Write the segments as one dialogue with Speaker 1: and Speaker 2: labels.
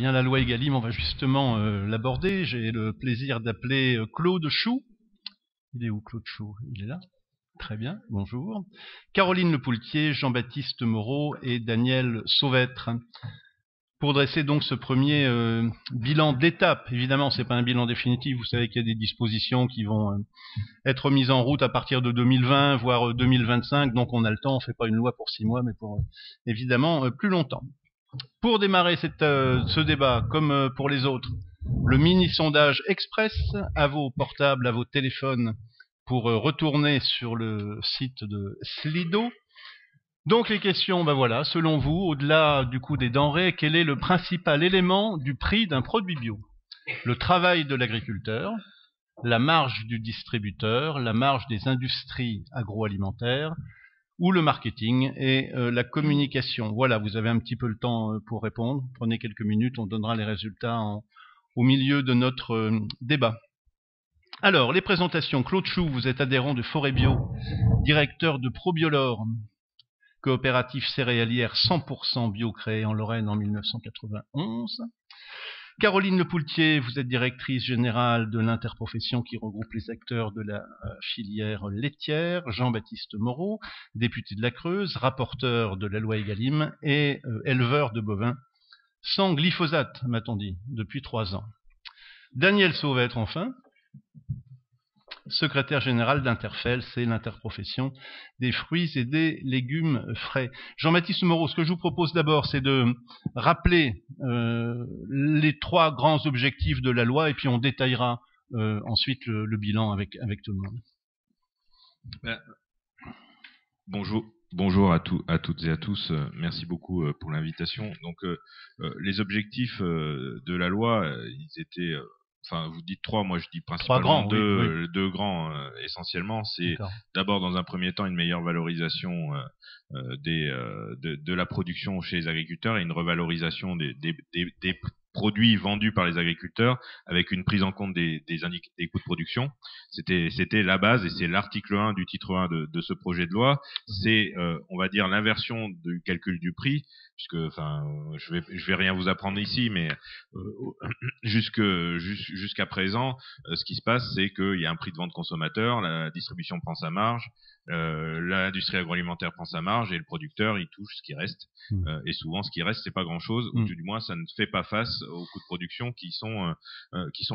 Speaker 1: bien, la loi Egalim, on va justement l'aborder. J'ai le plaisir d'appeler Claude Chou. Il est où, Claude Chou? Il est là. Très bien, bonjour. Caroline Lepoultier, Jean-Baptiste Moreau et Daniel Sauvêtre. Pour dresser donc ce premier bilan d'étape. Évidemment, c'est pas un bilan définitif. Vous savez qu'il y a des dispositions qui vont être mises en route à partir de 2020, voire 2025. Donc on a le temps. On fait pas une loi pour 6 mois, mais pour évidemment plus longtemps. Pour démarrer ce débat, comme pour les autres, le mini-sondage express à vos portables, à vos téléphones, pour retourner sur le site de Slido. Donc les questions, ben voilà, selon vous, au-delà du coût des denrées, quel est le principal élément du prix d'un produit bio? Le travail de l'agriculteur, la marge du distributeur, la marge des industries agroalimentaires, ou le marketing et la communication. Voilà, vous avez un petit peu le temps pour répondre. Prenez quelques minutes, on donnera les résultats au milieu de notre débat. Alors, les présentations. Claude Chou, vous êtes adhérent de Forêt Bio, directeur de Probiolor, coopérative céréalière 100% bio créée en Lorraine en 1991. Caroline Lepoultier, vous êtes directrice générale de l'interprofession qui regroupe les acteurs de la filière laitière. Jean-Baptiste Moreau, député de la Creuse, rapporteur de la loi Egalim et éleveur de bovins sans glyphosate, m'a-t-on dit, depuis 3 ans. Daniel Sauvêtre, enfin, secrétaire général d'Interfel, c'est l'interprofession des fruits et des légumes frais. Jean-Baptiste Moreau, ce que je vous propose d'abord, c'est de rappeler les 3 grands objectifs de la loi et puis on détaillera ensuite le bilan avec tout le monde.
Speaker 2: Bonjour à toutes et à tous. Merci beaucoup pour l'invitation. Donc, les objectifs de la loi, ils étaient... Enfin, vous dites 3, moi je dis principalement 2 grands essentiellement. C'est d'abord dans un premier temps une meilleure valorisation de la production chez les agriculteurs et une revalorisation des produits vendus par les agriculteurs avec une prise en compte des coûts de production. C'était la base et c'est l'article 1 du titre 1 de ce projet de loi. C'est, on va dire, l'inversion du calcul du prix, puisque, enfin, je vais rien vous apprendre ici, mais jusqu'à présent, ce qui se passe, c'est qu'il y a un prix de vente consommateur, la distribution prend sa marge, l'industrie agroalimentaire prend sa marge et le producteur il touche ce qui reste. Et souvent ce qui reste c'est pas grand chose, ou du moins ça ne fait pas face aux coûts de production qui sont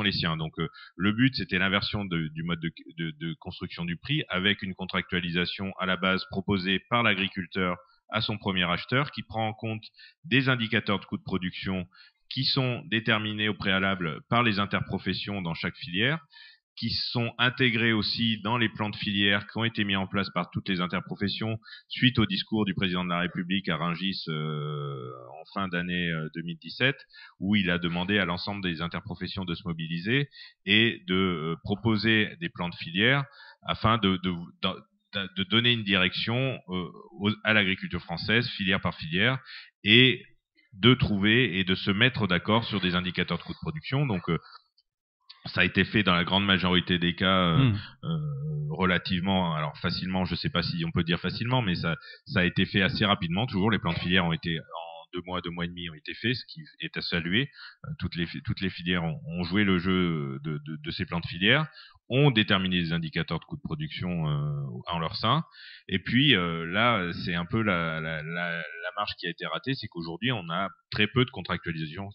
Speaker 2: les siens. Donc le but c'était l'inversion du mode de construction du prix avec une contractualisation à la base proposée par l'agriculteur à son premier acheteur qui prend en compte des indicateurs de coûts de production qui sont déterminés au préalable par les interprofessions dans chaque filière, qui sont intégrés aussi dans les plans de filière qui ont été mis en place par toutes les interprofessions suite au discours du président de la République à Rungis en fin d'année 2017, où il a demandé à l'ensemble des interprofessions de se mobiliser et de proposer des plans de filière afin de donner une direction à l'agriculture française, filière par filière, et de trouver et de se mettre d'accord sur des indicateurs de coûts de production. Donc ça a été fait dans la grande majorité des cas relativement, alors facilement, je ne sais pas si on peut dire facilement, mais ça a été fait assez rapidement. Toujours, les plans de filière ont été en 2 mois, 2 mois et demi ont été faits, ce qui est à saluer. Toutes les filières ont joué le jeu de ces plans de filière, ont déterminé des indicateurs de coûts de production en leur sein. Et puis là, c'est un peu la marge qui a été ratée, c'est qu'aujourd'hui, on a très peu de contractualisation,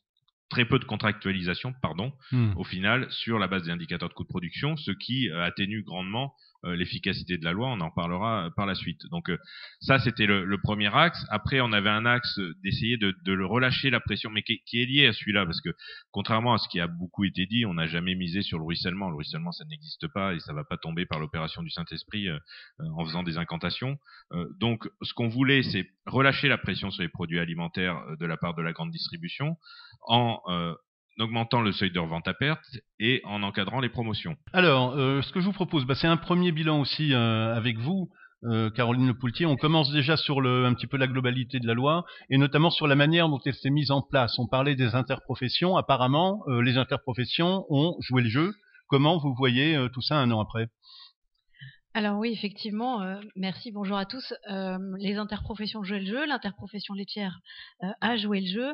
Speaker 2: au final, sur la base des indicateurs de coûts de production, ce qui atténue grandement l'efficacité de la loi. On en parlera par la suite. Donc ça, c'était le premier axe. Après, on avait un axe d'essayer de le relâcher la pression, mais qui est lié à celui-là, parce que contrairement à ce qui a beaucoup été dit, on n'a jamais misé sur le ruissellement. Le ruissellement, ça n'existe pas et ça va pas tomber par l'opération du Saint-Esprit en faisant des incantations. Donc, ce qu'on voulait, c'est relâcher la pression sur les produits alimentaires de la part de la grande distribution en augmentant le seuil de revente à perte et en encadrant les promotions.
Speaker 1: Alors, ce que je vous propose, c'est un premier bilan aussi avec vous, Caroline Lepoultier. On commence déjà sur un petit peu la globalité de la loi et notamment sur la manière dont elle s'est mise en place. On parlait des interprofessions. Apparemment, les interprofessions ont joué le jeu. Comment vous voyez tout ça 1 an après?
Speaker 3: Alors oui, effectivement, merci, bonjour à tous. Les interprofessions jouaient le jeu, l'interprofession laitière a joué le jeu.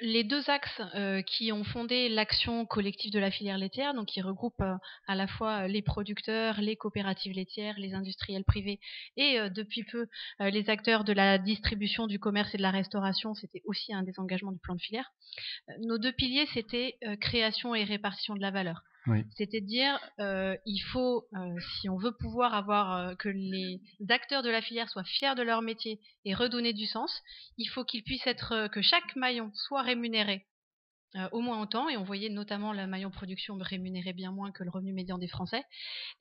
Speaker 3: les deux axes qui ont fondé l'action collective de la filière laitière, donc qui regroupe à la fois les producteurs, les coopératives laitières, les industriels privés et depuis peu les acteurs de la distribution, du commerce et de la restauration, c'était aussi un des engagements du plan de filière. Nos deux piliers, c'était création et répartition de la valeur.
Speaker 1: Oui.
Speaker 3: C'est-à-dire, il faut, si on veut pouvoir avoir que les acteurs de la filière soient fiers de leur métier et redonner du sens, il faut qu'il puisse être que chaque maillon soit rémunéré au moins autant, et on voyait notamment le maillon production rémunérer bien moins que le revenu médian des Français,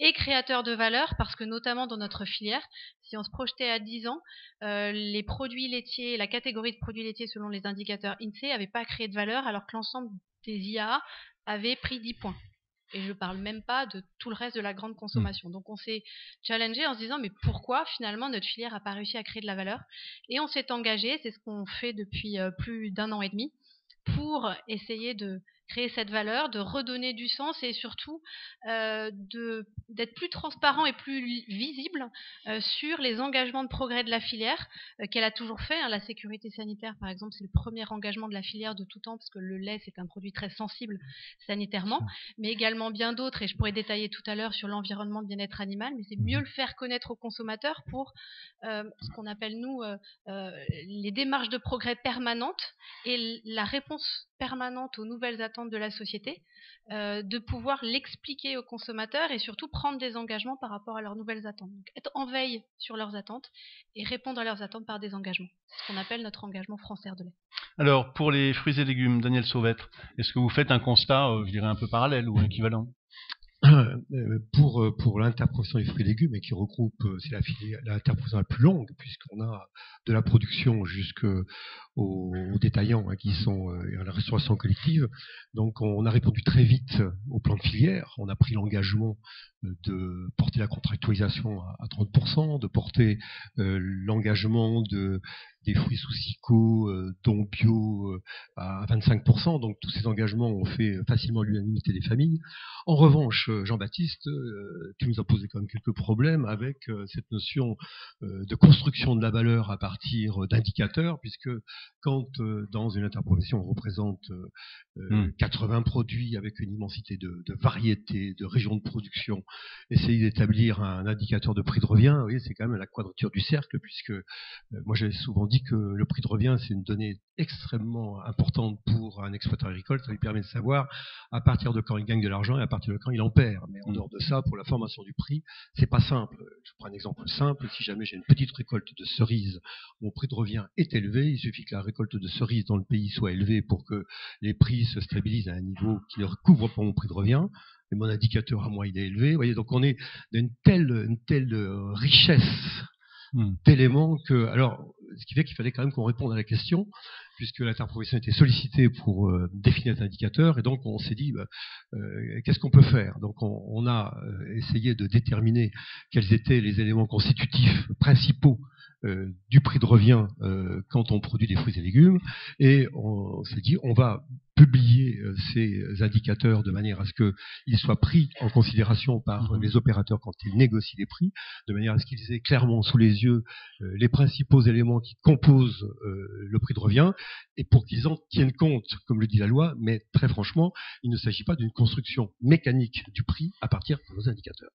Speaker 3: et créateur de valeur, parce que notamment dans notre filière, si on se projetait à 10 ans, les produits laitiers, la catégorie de produits laitiers selon les indicateurs INSEE n'avait pas créé de valeur, alors que l'ensemble des IAA avait pris 10 points. Et je ne parle même pas de tout le reste de la grande consommation. Donc on s'est challengé en se disant mais pourquoi finalement notre filière n'a pas réussi à créer de la valeur? Et on s'est engagé, c'est ce qu'on fait depuis plus d'1 an et demi, pour essayer de créer cette valeur, de redonner du sens et surtout d'être plus transparent et plus visible sur les engagements de progrès de la filière qu'elle a toujours fait. La sécurité sanitaire, par exemple, c'est le premier engagement de la filière de tout temps, parce que le lait, c'est un produit très sensible sanitairement, mais également bien d'autres, et je pourrais détailler tout à l'heure sur l'environnement de bien-être animal, mais c'est mieux le faire connaître aux consommateurs pour ce qu'on appelle, nous, les démarches de progrès permanentes et la réponse permanente aux nouvelles attentes de la société, de pouvoir l'expliquer aux consommateurs et surtout prendre des engagements par rapport à leurs nouvelles attentes. Donc, être en veille sur leurs attentes et répondre à leurs attentes par des engagements. C'est ce qu'on appelle notre engagement France Air de lait.
Speaker 1: Alors, pour les fruits et légumes, Daniel Sauvêtre, est-ce que vous faites un constat, je dirais, un peu parallèle ou équivalent?
Speaker 4: Pour l'interprofession des fruits et légumes, et qui regroupe, c'est l'interprofession la plus longue, puisqu'on a de la production jusqu'aux détaillants qui sont à la restauration collective. Donc on a répondu très vite au plan de filière. On a pris l'engagement de porter la contractualisation à 30%, de porter l'engagement des fruits sous SICO, dont bio, à 25%. Donc tous ces engagements ont fait facilement l'unanimité des familles. En revanche, Jean-Baptiste, tu nous as posé quand même quelques problèmes avec cette notion de construction de la valeur à partir d'indicateurs, puisque quand dans une interprofession on représente 80 produits avec une immensité de variétés, de régions de production, essayer d'établir un indicateur de prix de revient, vous voyez, c'est quand même la quadrature du cercle, puisque moi j'avais souvent dit que le prix de revient c'est une donnée extrêmement importante pour un exploitant agricole. Ça lui permet de savoir à partir de quand il gagne de l'argent et à partir de quand il en perd. Mais en dehors de ça, pour la formation du prix, c'est pas simple. Je prends un exemple simple. Si jamais j'ai une petite récolte de cerises, mon prix de revient est élevé. Il suffit que la récolte de cerises dans le pays soit élevée pour que les prix se stabilisent à un niveau qui ne recouvre pas mon prix de revient. Et mon indicateur à moi, il est élevé. Vous voyez, donc on est d'une telle richesse d'éléments que, alors, ce qui fait qu'il fallait quand même qu'on réponde à la question, puisque l'interprofession était sollicitée pour définir cet indicateur, et donc on s'est dit, qu'est-ce qu'on peut faire? Donc on a essayé de déterminer quels étaient les éléments constitutifs principaux du prix de revient quand on produit des fruits et légumes, et on s'est dit, on va publier ces indicateurs de manière à ce qu'ils soient pris en considération par les opérateurs quand ils négocient les prix, de manière à ce qu'ils aient clairement sous les yeux les principaux éléments qui composent le prix de revient, et pour qu'ils en tiennent compte, comme le dit la loi, mais très franchement, il ne s'agit pas d'une construction mécanique du prix à partir de nos indicateurs.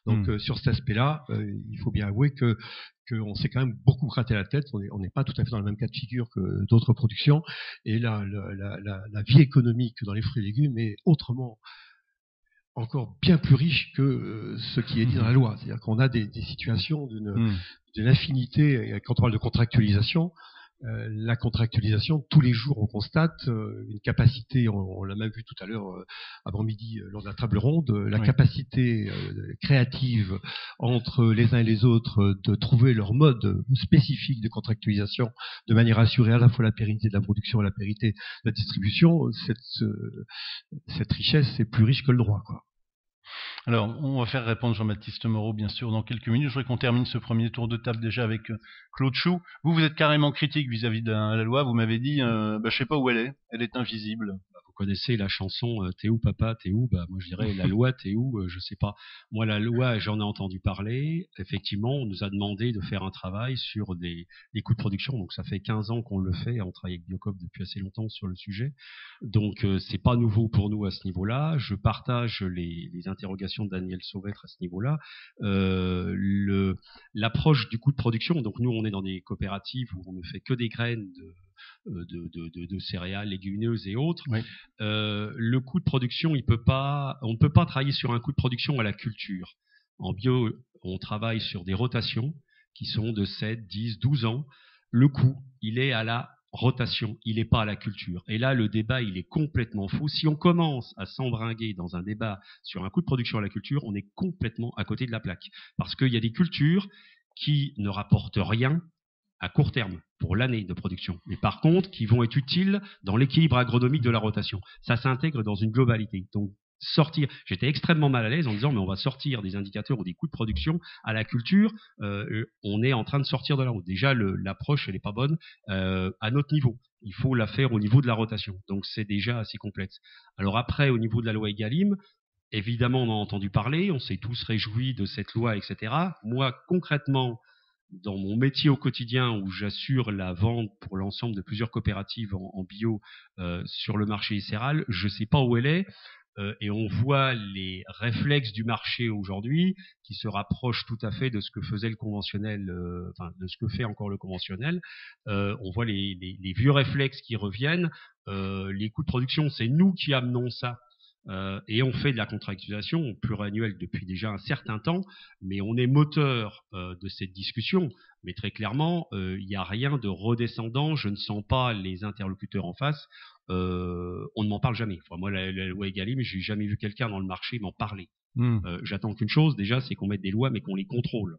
Speaker 4: Donc sur cet aspect-là, il faut bien avouer qu'on s'est quand même beaucoup gratté la tête. On n'est pas tout à fait dans le même cas de figure que d'autres productions, et la vie économique dans les fruits et légumes est autrement encore bien plus riche que ce qui est dit dans la loi. C'est-à-dire qu'on a des situations d'une infinité. Quand on parle de contractualisation, la contractualisation, tous les jours on constate une capacité, on l'a même vu tout à l'heure avant midi lors de la table ronde, la capacité créative entre les uns et les autres de trouver leur mode spécifique de contractualisation de manière à assurer à la fois la pérennité de la production et la pérennité de la distribution. Cette richesse, c'est plus riche que le droit, quoi.
Speaker 1: Alors, on va faire répondre Jean-Baptiste Moreau, bien sûr, dans quelques minutes. Je voudrais qu'on termine ce premier tour de table déjà avec Claude Chou. Vous êtes carrément critique vis-à-vis de la loi. Vous m'avez dit, je sais pas où elle est invisible.
Speaker 5: connaissez la chanson T'es où papa, t'es où? Bah moi je dirais la loi, t'es où? Je sais pas. Moi la loi, j'en ai entendu parler. Effectivement, on nous a demandé de faire un travail sur des coûts de production. Donc ça fait 15 ans qu'on le fait. On travaille avec Biocop depuis assez longtemps sur le sujet. Donc c'est pas nouveau pour nous à ce niveau-là. Je partage les interrogations de Daniel Sauvêtre à ce niveau-là. L'approche du coût de production. Donc nous on est dans des coopératives où on ne fait que des graines de céréales, légumineuses et autres.
Speaker 1: Oui.
Speaker 5: Le coût de production, on ne peut pas travailler sur un coût de production à la culture. En bio, on travaille sur des rotations qui sont de 7, 10, 12 ans. Le coût, il est à la rotation, il n'est pas à la culture. Et là, le débat, il est complètement faux. Si on commence à s'embringuer dans un débat sur un coût de production à la culture, on est complètement à côté de la plaque. Parce qu'il y a des cultures qui ne rapportent rien à court terme, pour l'année de production, mais par contre, qui vont être utiles dans l'équilibre agronomique de la rotation. Ça s'intègre dans une globalité. Donc, j'étais extrêmement mal à l'aise en disant, mais on va sortir des indicateurs ou des coûts de production à la culture, on est en train de sortir de la route. Déjà, l'approche, elle n'est pas bonne à notre niveau. Il faut la faire au niveau de la rotation. Donc, c'est déjà assez complexe. Alors après, au niveau de la loi Egalim, évidemment, on en a entendu parler, on s'est tous réjouis de cette loi, etc. Moi, concrètement, dans mon métier au quotidien où j'assure la vente pour l'ensemble de plusieurs coopératives en bio sur le marché céréales, je ne sais pas où elle est et on voit les réflexes du marché aujourd'hui qui se rapprochent tout à fait de ce que faisait le conventionnel, de ce que fait encore le conventionnel. On voit les vieux réflexes qui reviennent. Les coûts de production, c'est nous qui amenons ça. Et on fait de la contractualisation pluriannuelle depuis déjà un certain temps, mais on est moteur de cette discussion. Mais très clairement, il n'y a rien de redescendant. Je ne sens pas les interlocuteurs en face. On ne m'en parle jamais. Enfin, moi, la loi Egalim, je n'ai jamais vu quelqu'un dans le marché m'en parler. J'attends qu'une chose, déjà, c'est qu'on mette des lois, mais qu'on les contrôle.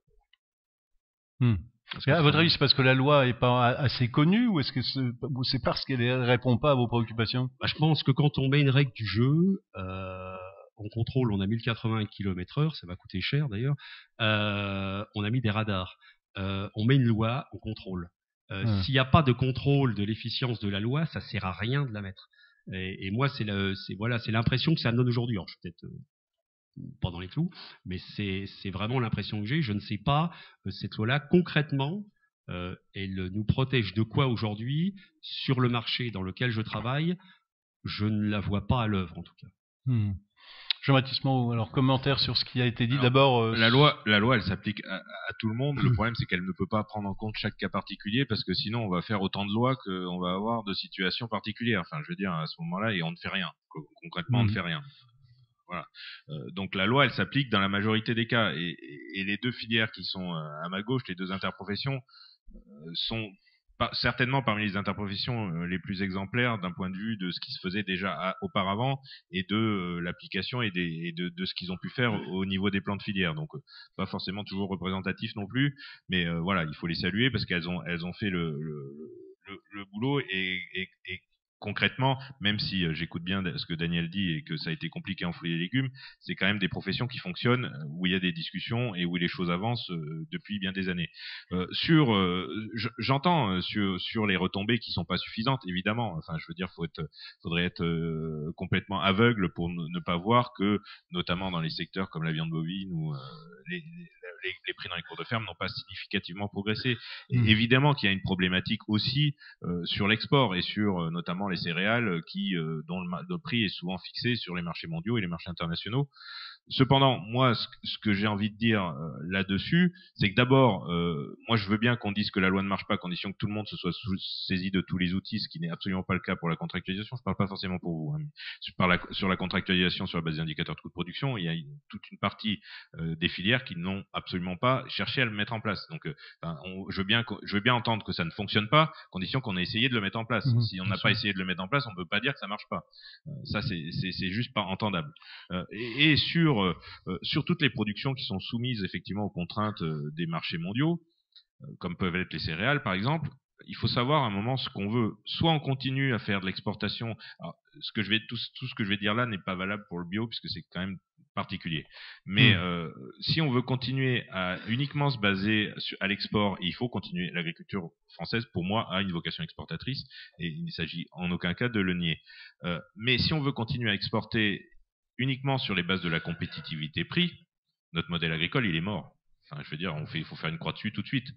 Speaker 1: À votre avis, c'est parce que la loi n'est pas assez connue ou est-ce que c'est parce qu'elle ne répond pas à vos préoccupations?
Speaker 5: Je pense que quand on met une règle du jeu, on contrôle, on a 1080 km/h, ça va coûter cher d'ailleurs, on a mis des radars. On met une loi, on contrôle. S'il n'y a pas de contrôle de l'efficience de la loi, ça ne sert à rien de la mettre. Et moi, c'est l'impression que ça me donne aujourd'hui. Alors, je suis peut-être pas dans les clous, mais c'est vraiment l'impression que j'ai. Je ne sais pas, cette loi-là, concrètement, elle nous protège de quoi aujourd'hui sur le marché dans lequel je travaille? Je ne la vois pas à l'œuvre, en tout cas.
Speaker 1: Jean-Baptiste Moreau, alors commentaire sur ce qui a été dit. D'abord,
Speaker 2: la loi, elle s'applique à tout le monde. Le problème, c'est qu'elle ne peut pas prendre en compte chaque cas particulier parce que sinon, on va faire autant de lois qu'on va avoir de situations particulières. Enfin, je veux dire, à ce moment-là, et on ne fait rien. Concrètement, on ne fait rien. Voilà. Donc la loi, elle s'applique dans la majorité des cas. Et les deux filières qui sont à ma gauche, les deux interprofessions, sont certainement parmi les interprofessions les plus exemplaires d'un point de vue de ce qui se faisait déjà auparavant et de l'application et de ce qu'ils ont pu faire au niveau des plans de filière. Donc pas forcément toujours représentatif non plus, mais voilà, il faut les saluer parce qu'elles ont fait le boulot et concrètement, même si j'écoute bien ce que Daniel dit et que ça a été compliqué en fruits et légumes, c'est quand même des professions qui fonctionnent, où il y a des discussions et où les choses avancent depuis bien des années. J'entends sur les retombées qui sont pas suffisantes, évidemment. Enfin, je veux dire, faudrait être complètement aveugle pour ne pas voir que, notamment dans les secteurs comme la viande bovine ou les prix dans les cours de ferme n'ont pas significativement progressé. Et évidemment qu'il y a une problématique aussi sur l'export et sur notamment les céréales dont le prix est souvent fixé sur les marchés mondiaux et les marchés internationaux. Cependant, moi, ce que j'ai envie de dire là-dessus, c'est que d'abord, moi, je veux bien qu'on dise que la loi ne marche pas à condition que tout le monde se soit saisi de tous les outils, ce qui n'est absolument pas le cas pour la contractualisation. Je parle pas forcément pour vous, hein, mais je parle sur la contractualisation sur la base des indicateurs de coût de production. Il y a toute une partie des filières qui n'ont absolument pas cherché à le mettre en place. Donc, je veux bien entendre que ça ne fonctionne pas, à condition qu'on ait essayé de le mettre en place. Si on n'a pas essayé de le mettre en place, on ne peut pas dire que ça marche pas. Ça, c'est juste pas entendable. Et sur toutes les productions qui sont soumises effectivement aux contraintes des marchés mondiaux, comme peuvent être les céréales par exemple, il faut savoir à un moment ce qu'on veut. Soit on continue à faire de l'exportation. Tout ce que je vais dire là n'est pas valable pour le bio puisque c'est quand même particulier. Mais si on veut continuer à uniquement se baser à l'export, il faut continuer. L'agriculture française, pour moi, a une vocation exportatrice et il ne s'agit en aucun cas de le nier. Mais si on veut continuer à exporter uniquement sur les bases de la compétitivité prix, notre modèle agricole, il est mort. Enfin, je veux dire, il faut faire une croix dessus tout de suite.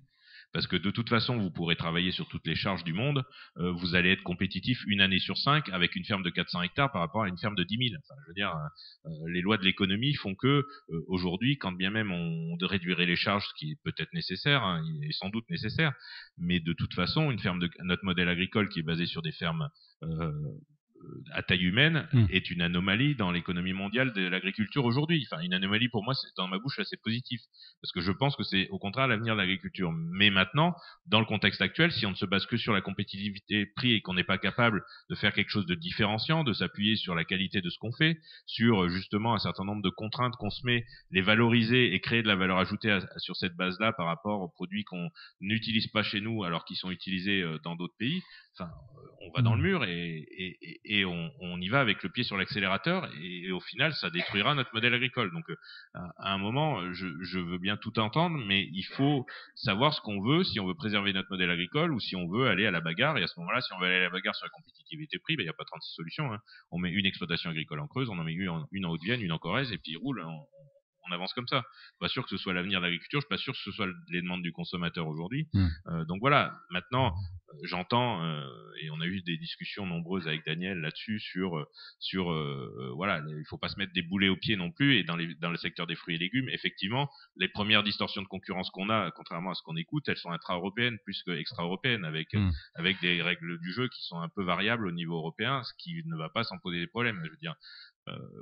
Speaker 2: Parce que de toute façon, vous pourrez travailler sur toutes les charges du monde, vous allez être compétitif une année sur 5 avec une ferme de 400 hectares par rapport à une ferme de 10 000. Enfin, je veux dire, les lois de l'économie font que aujourd'hui, quand bien même on réduirait les charges, ce qui est peut-être nécessaire, hein, il est sans doute nécessaire, mais de toute façon, notre modèle agricole qui est basé sur des fermes à taille humaine est une anomalie dans l'économie mondiale de l'agriculture aujourd'hui. Enfin, une anomalie pour moi, c'est dans ma bouche assez positif, parce que je pense que c'est au contraire l'avenir de l'agriculture. Mais maintenant, dans le contexte actuel, si on ne se base que sur la compétitivité prix et qu'on n'est pas capable de faire quelque chose de différenciant, de s'appuyer sur la qualité de ce qu'on fait, sur justement un certain nombre de contraintes qu'on se met, les valoriser et créer de la valeur ajoutée sur cette base-là par rapport aux produits qu'on n'utilise pas chez nous alors qu'ils sont utilisés dans d'autres pays, enfin, on va dans le mur et on y va avec le pied sur l'accélérateur et au final ça détruira notre modèle agricole. Donc à un moment je veux bien tout entendre, mais il faut savoir ce qu'on veut, si on veut préserver notre modèle agricole ou si on veut aller à la bagarre. Et à ce moment-là, si on veut aller à la bagarre sur la compétitivité prix, il n'y a pas 36 solutions, hein. On met une exploitation agricole en Creuse, on en met une en Haute-Vienne, une en Corrèze et puis il roule. On avance comme ça. Je suis pas sûr que ce soit l'avenir de l'agriculture, je suis pas sûr que ce soit les demandes du consommateur aujourd'hui. Donc voilà, maintenant j'entends et on a eu des discussions nombreuses avec Daniel là-dessus sur voilà, il faut pas se mettre des boulets aux pieds non plus. Et dans le secteur des fruits et légumes, effectivement, les premières distorsions de concurrence qu'on a, contrairement à ce qu'on écoute, elles sont intra-européennes plus que extra-européennes, avec des règles du jeu qui sont un peu variables au niveau européen, ce qui ne va pas sans poser des problèmes. Je veux dire,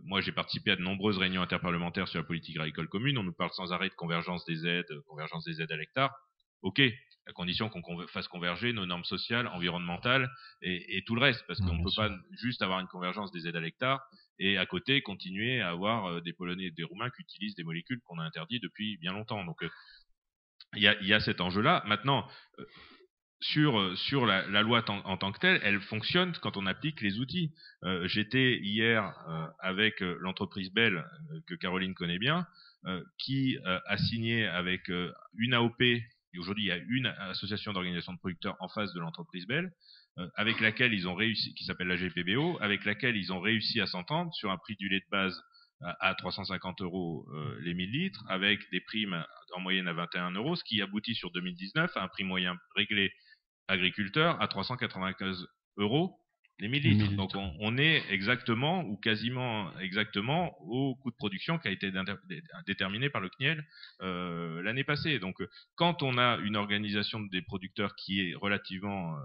Speaker 2: moi, j'ai participé à de nombreuses réunions interparlementaires sur la politique agricole commune. On nous parle sans arrêt de convergence des aides à l'hectare. Ok, à condition qu'on fasse converger nos normes sociales, environnementales et tout le reste, parce qu'on ne peut pas juste avoir une convergence des aides à l'hectare et à côté continuer à avoir des Polonais et des Roumains qui utilisent des molécules qu'on a interdites depuis bien longtemps. Donc, il y a cet enjeu-là. Maintenant, sur la loi en tant que telle, elle fonctionne quand on applique les outils. J'étais hier avec l'entreprise Bell, que Caroline connaît bien, qui a signé avec une AOP, et aujourd'hui il y a une association d'organisation de producteurs en face de l'entreprise Bell, avec laquelle ils ont réussi, qui s'appelle la GPBO, avec laquelle ils ont réussi à s'entendre sur un prix du lait de base à 350 € les 1000 litres, avec des primes en moyenne à 21 €, ce qui aboutit sur 2019 à un prix moyen réglé agriculteur à 395 € les 1000 litres. Donc on est exactement ou quasiment exactement au coût de production qui a été déterminé par le CNIEL l'année passée. Donc quand on a une organisation des producteurs qui est relativement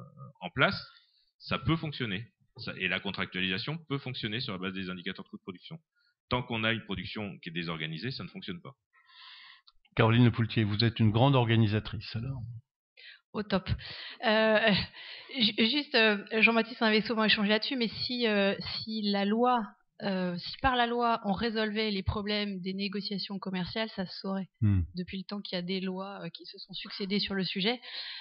Speaker 2: en place, ça peut fonctionner. Et la contractualisation peut fonctionner sur la base des indicateurs de coût de production. Tant qu'on a une production qui est désorganisée, ça ne fonctionne pas.
Speaker 1: Caroline Lepoultier, vous êtes une grande organisatrice alors.
Speaker 3: Au top. Juste, Jean-Baptiste, on avait souvent échangé là-dessus, mais si par la loi on résolvait les problèmes des négociations commerciales, ça se saurait. Depuis le temps qu'il y a des lois qui se sont succédées sur le sujet.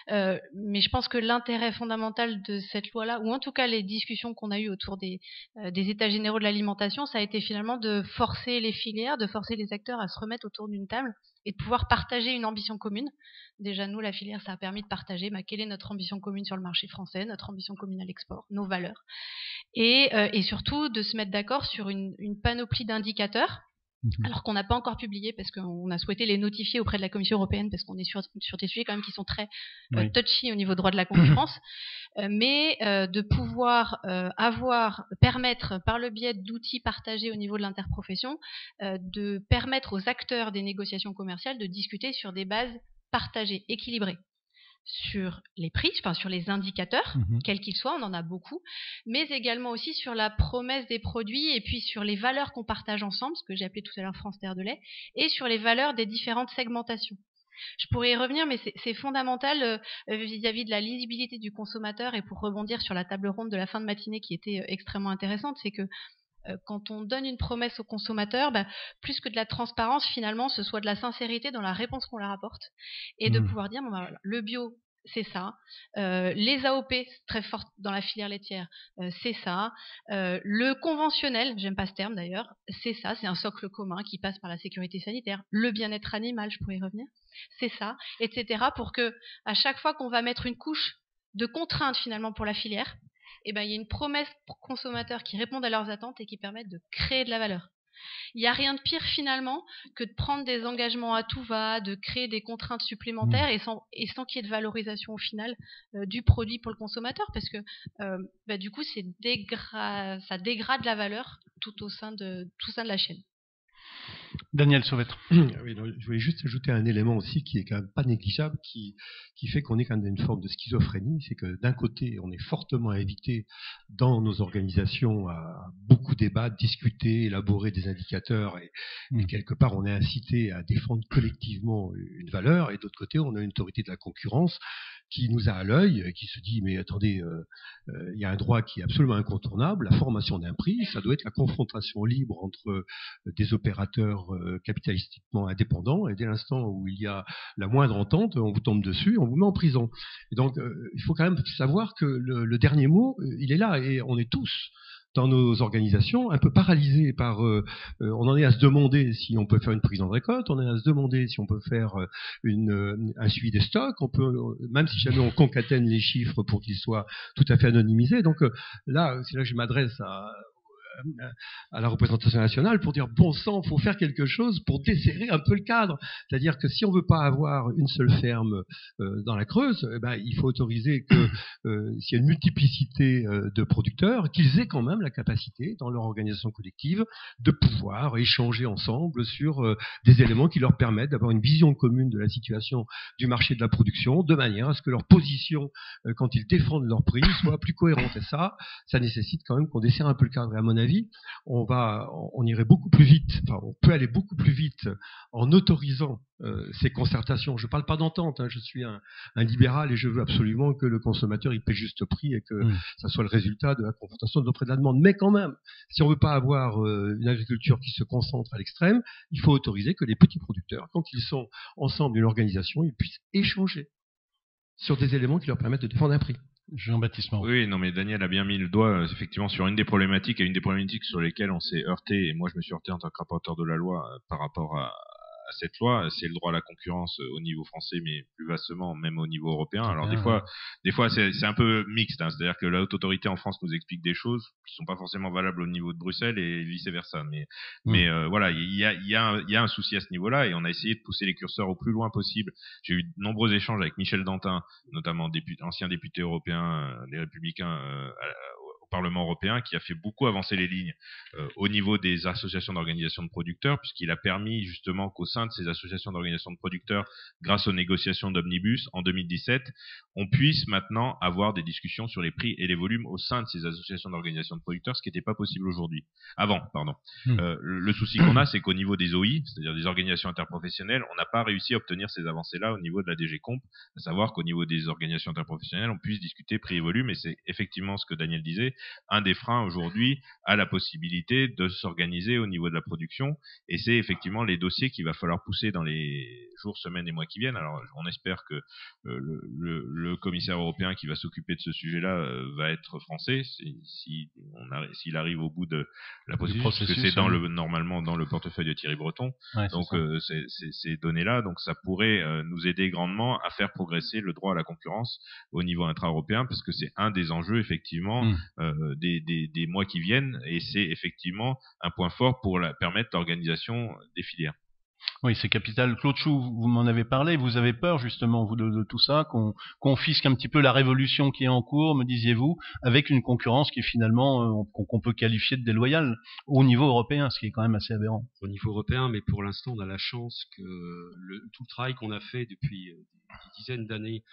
Speaker 3: Mais je pense que l'intérêt fondamental de cette loi-là, ou en tout cas les discussions qu'on a eues autour des états généraux de l'alimentation, ça a été finalement de forcer les filières, de forcer les acteurs à se remettre autour d'une table et de pouvoir partager une ambition commune. Déjà, nous, la filière, ça a permis de partager quelle est notre ambition commune sur le marché français, notre ambition commune à l'export, nos valeurs. Et surtout, de se mettre d'accord sur une panoplie d'indicateurs, alors qu'on n'a pas encore publié, parce qu'on a souhaité les notifier auprès de la Commission européenne, parce qu'on est sur des sujets quand même qui sont très touchy au niveau droit de la concurrence, mais de pouvoir permettre, par le biais d'outils partagés au niveau de l'interprofession, de permettre aux acteurs des négociations commerciales de discuter sur des bases partagées, équilibrées, sur les prix, enfin sur les indicateurs, quels qu'ils soient, on en a beaucoup, mais également aussi sur la promesse des produits et puis sur les valeurs qu'on partage ensemble, ce que j'ai appelé tout à l'heure France Terre de lait, et sur les valeurs des différentes segmentations. Je pourrais y revenir, mais c'est fondamental vis-à-vis de la lisibilité du consommateur, et pour rebondir sur la table ronde de la fin de matinée qui était extrêmement intéressante, c'est que quand on donne une promesse au consommateur, plus que de la transparence, finalement, ce soit de la sincérité dans la réponse qu'on leur apporte, et de pouvoir dire, le bio, c'est ça. Les AOP, très fortes dans la filière laitière, c'est ça. Le conventionnel, j'aime pas ce terme d'ailleurs, c'est ça, c'est un socle commun qui passe par la sécurité sanitaire. Le bien-être animal, je pourrais y revenir, c'est ça, etc. Pour que à chaque fois qu'on va mettre une couche de contraintes finalement pour la filière, il y a une promesse pour consommateurs qui répondent à leurs attentes et qui permettent de créer de la valeur. Il n'y a rien de pire finalement que de prendre des engagements à tout va, de créer des contraintes supplémentaires et sans qu'il y ait de valorisation au final du produit pour le consommateur, parce que du coup ça dégrade la valeur tout au sein de la chaîne.
Speaker 1: Daniel Sauvêtre.
Speaker 4: Oui, je voulais juste ajouter un élément aussi qui est quand même pas négligeable, qui fait qu'on est quand même dans une forme de schizophrénie, c'est que d'un côté, on est fortement invité dans nos organisations à beaucoup débattre, discuter, élaborer des indicateurs, et quelque part, on est incité à défendre collectivement une valeur, et d'autre côté, on a une autorité de la concurrence qui nous a à l'œil, qui se dit, mais attendez, il y a un droit qui est absolument incontournable, la formation d'un prix, ça doit être la confrontation libre entre des opérateurs capitalistiquement indépendants, et dès l'instant où il y a la moindre entente, on vous tombe dessus, on vous met en prison. Et donc, il faut quand même savoir que le dernier mot, il est là, et on est tous dans nos organisations, un peu paralysés par... on en est à se demander si on peut faire une prise en récolte, on en est à se demander si on peut faire un suivi des stocks, on peut, même si jamais on concatène les chiffres pour qu'ils soient tout à fait anonymisés. Donc là, c'est là que je m'adresse à la représentation nationale pour dire bon sang, il faut faire quelque chose pour desserrer un peu le cadre. C'est-à-dire que si on veut pas avoir une seule ferme dans la Creuse, il faut autoriser que s'il y a une multiplicité de producteurs, qu'ils aient quand même la capacité dans leur organisation collective de pouvoir échanger ensemble sur des éléments qui leur permettent d'avoir une vision commune de la situation du marché de la production, de manière à ce que leur position, quand ils défendent leur prix, soit plus cohérente. Et ça nécessite quand même qu'on desserre un peu le cadre. Et à mon avis, on irait beaucoup plus vite, enfin, on peut aller beaucoup plus vite en autorisant ces concertations. Je ne parle pas d'entente, je suis un libéral et je veux absolument que le consommateur il paie juste prix et que ça soit le résultat de la confrontation de l'offre et de la demande. Mais quand même, si on ne veut pas avoir une agriculture qui se concentre à l'extrême, il faut autoriser que les petits producteurs, quand ils sont ensemble d'une organisation, ils puissent échanger sur des éléments qui leur permettent de défendre un prix.
Speaker 1: Jean-Baptiste Moreau.
Speaker 2: Oui, non, mais Daniel a bien mis le doigt effectivement sur une des problématiques, et une des problématiques sur lesquelles on s'est heurté, et moi je me suis heurté en tant que rapporteur de la loi par rapport à cette loi, c'est le droit à la concurrence au niveau français, mais plus vastement même au niveau européen. Alors des fois c'est un peu mixte, c'est-à-dire que la haute autorité en France nous explique des choses qui sont pas forcément valables au niveau de Bruxelles et vice versa. Mais voilà, il y a un souci à ce niveau-là, et on a essayé de pousser les curseurs au plus loin possible. J'ai eu de nombreux échanges avec Michel Dantin, notamment ancien député européen, les Républicains au Parlement européen, qui a fait beaucoup avancer les lignes au niveau des associations d'organisation de producteurs, puisqu'il a permis justement qu'au sein de ces associations d'organisation de producteurs, grâce aux négociations d'Omnibus en 2017, on puisse maintenant avoir des discussions sur les prix et les volumes au sein de ces associations d'organisation de producteurs, ce qui n'était pas possible avant. Le souci qu'on a, c'est qu'au niveau des OI, c'est-à-dire des organisations interprofessionnelles, on n'a pas réussi à obtenir ces avancées-là au niveau de la DG Comp, à savoir qu'au niveau des organisations interprofessionnelles, on puisse discuter prix et volume, et c'est effectivement ce que Daniel disait, un des freins aujourd'hui à la possibilité de s'organiser au niveau de la production, et c'est effectivement les dossiers qu'il va falloir pousser dans les jours, semaines et mois qui viennent. Alors on espère que le commissaire européen qui va s'occuper de ce sujet-là va être français, s'il arrive au bout de la procédure, parce que c'est normalement dans le portefeuille de Thierry Breton. Ouais, donc ces données-là, donc ça pourrait nous aider grandement à faire progresser le droit à la concurrence au niveau intra-européen, parce que c'est un des enjeux effectivement des mois qui viennent, et c'est effectivement un point fort pour permettre l'organisation des filières.
Speaker 1: Oui, c'est capital. Claude Chou, vous m'en avez parlé, vous avez peur justement, vous, de tout ça, qu'on confisque un petit peu la révolution qui est en cours, me disiez-vous, avec une concurrence qui est finalement, qu'on peut qualifier de déloyale au niveau européen, ce qui est quand même assez aberrant.
Speaker 5: Au niveau européen, mais pour l'instant, on a la chance que tout le travail qu'on a fait depuis des dizaines d'années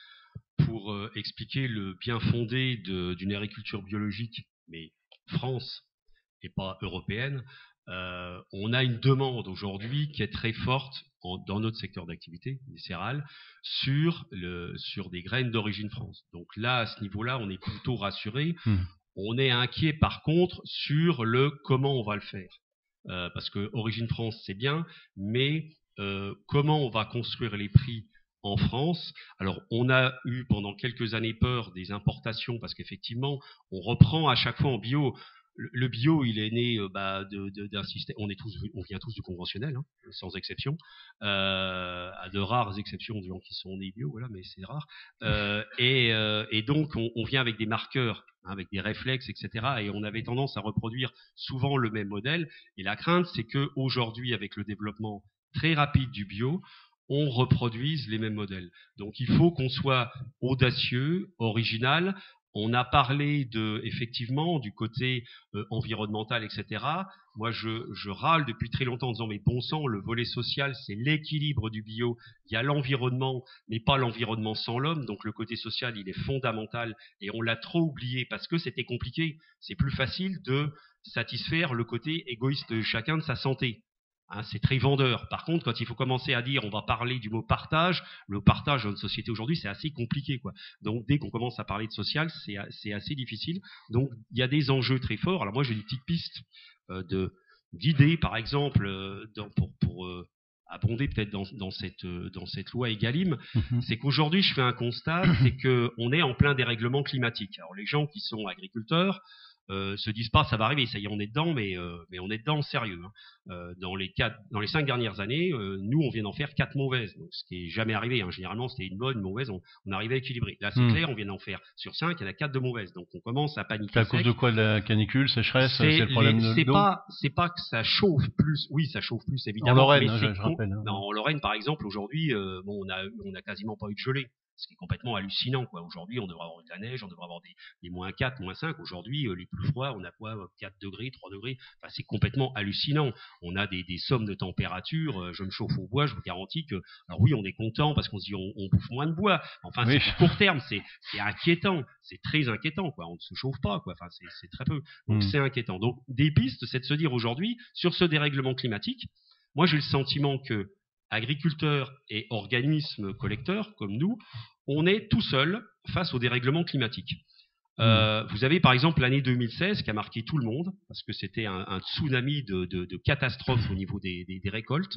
Speaker 5: pour expliquer le bien fondé d'une agriculture biologique, mais France et pas européenne, on a une demande aujourd'hui qui est très forte dans notre secteur d'activité, les céréales, sur des graines d'origine France. Donc là, à ce niveau-là, on est plutôt rassuré. On est inquiet par contre sur le comment on va le faire. Parce que Origine France, c'est bien, mais comment on va construire les prix en France. Alors, on a eu pendant quelques années peur des importations parce qu'effectivement, on reprend à chaque fois en bio. Le bio, il est né d'un système. On vient tous du conventionnel, hein, sans exception, à de rares exceptions de gens qui sont nés bio, voilà, mais c'est rare. Et donc, on vient avec des marqueurs, hein, avec des réflexes, etc. Et on avait tendance à reproduire souvent le même modèle. Et la crainte, c'est que aujourd'hui, avec le développement très rapide du bio, on reproduise les mêmes modèles. Donc, il faut qu'on soit audacieux, original. On a parlé effectivement du côté environnemental, etc. Moi, je râle depuis très longtemps en disant mais bon sang, le volet social, c'est l'équilibre du bio. Il y a l'environnement, mais pas l'environnement sans l'homme. Donc le côté social, il est fondamental et on l'a trop oublié parce que c'était compliqué. C'est plus facile de satisfaire le côté égoïste de chacun de sa santé. Hein, c'est très vendeur. Par contre, quand il faut commencer à dire on va parler du mot partage, le partage dans une société aujourd'hui, c'est assez compliqué, quoi. Donc, dès qu'on commence à parler de social, c'est assez difficile. Donc, il y a des enjeux très forts. Alors, moi, j'ai une petite piste d'idées, par exemple, pour abonder peut-être dans cette loi Egalim. C'est qu'aujourd'hui, je fais un constat, c'est qu'on est en plein dérèglement climatique. Alors, les gens qui sont agriculteurs, se disent pas ça va arriver, ça y est on est dedans, mais on est dedans sérieux. Hein. Dans les 5 dernières années, nous on vient d'en faire 4 mauvaises, donc ce qui est jamais arrivé. Hein. Généralement c'était une bonne, une mauvaise, on arrivait à équilibrer. Là c'est clair, on vient d'en faire sur 5, il y en a 4 de mauvaises, donc on commence à paniquer.
Speaker 1: C'est à cause de quoi, de la canicule, sécheresse, c'est le problème de l'eau.
Speaker 5: C'est pas que ça chauffe plus, oui ça chauffe plus évidemment.
Speaker 1: En Lorraine,
Speaker 5: mais
Speaker 1: je rappelle. Hein.
Speaker 5: Non, en Lorraine par exemple aujourd'hui, on a quasiment pas eu de gelée. Ce qui est complètement hallucinant, quoi. Aujourd'hui, on devrait avoir de la neige, on devrait avoir des moins 4, moins 5. Aujourd'hui, les plus froids, on a quoi, 4 degrés, 3 degrés. Enfin, c'est complètement hallucinant. On a des sommes de température. Je me chauffe au bois, je vous garantis que, alors oui, on est content parce qu'on se dit on bouffe moins de bois. Enfin, oui. C'est à court terme, c'est inquiétant. C'est très inquiétant, quoi. On ne se chauffe pas, quoi. Enfin, c'est très peu. Donc, c'est inquiétant. Donc, des pistes, c'est de se dire aujourd'hui, sur ce dérèglement climatique, moi, j'ai le sentiment que agriculteurs et organismes collecteurs comme nous, on est tout seul face au dérèglement climatique. Vous avez par exemple l'année 2016 qui a marqué tout le monde, parce que c'était un tsunami de catastrophes au niveau des récoltes.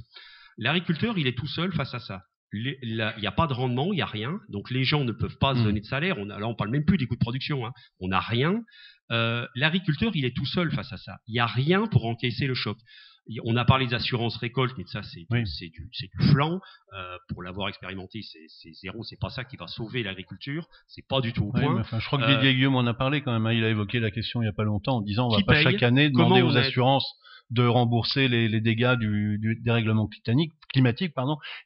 Speaker 5: L'agriculteur, il est tout seul face à ça. Il n'y a pas de rendement, il n'y a rien, donc les gens ne peuvent pas se donner de salaire. Là, on parle même plus des coûts de production, hein. On n'a rien. L'agriculteur, il est tout seul face à ça. Il n'y a rien pour encaisser le choc. On a parlé des assurances récoltes, mais ça c'est du flan. Pour l'avoir expérimenté, c'est zéro. C'est pas ça qui va sauver l'agriculture. C'est pas du tout au point.
Speaker 1: Je crois que Didier Guillaume en a parlé quand même. Hein. Il a évoqué la question il y a pas longtemps en disant on va pas chaque année demander aux assurances de rembourser les dégâts du dérèglement climatique.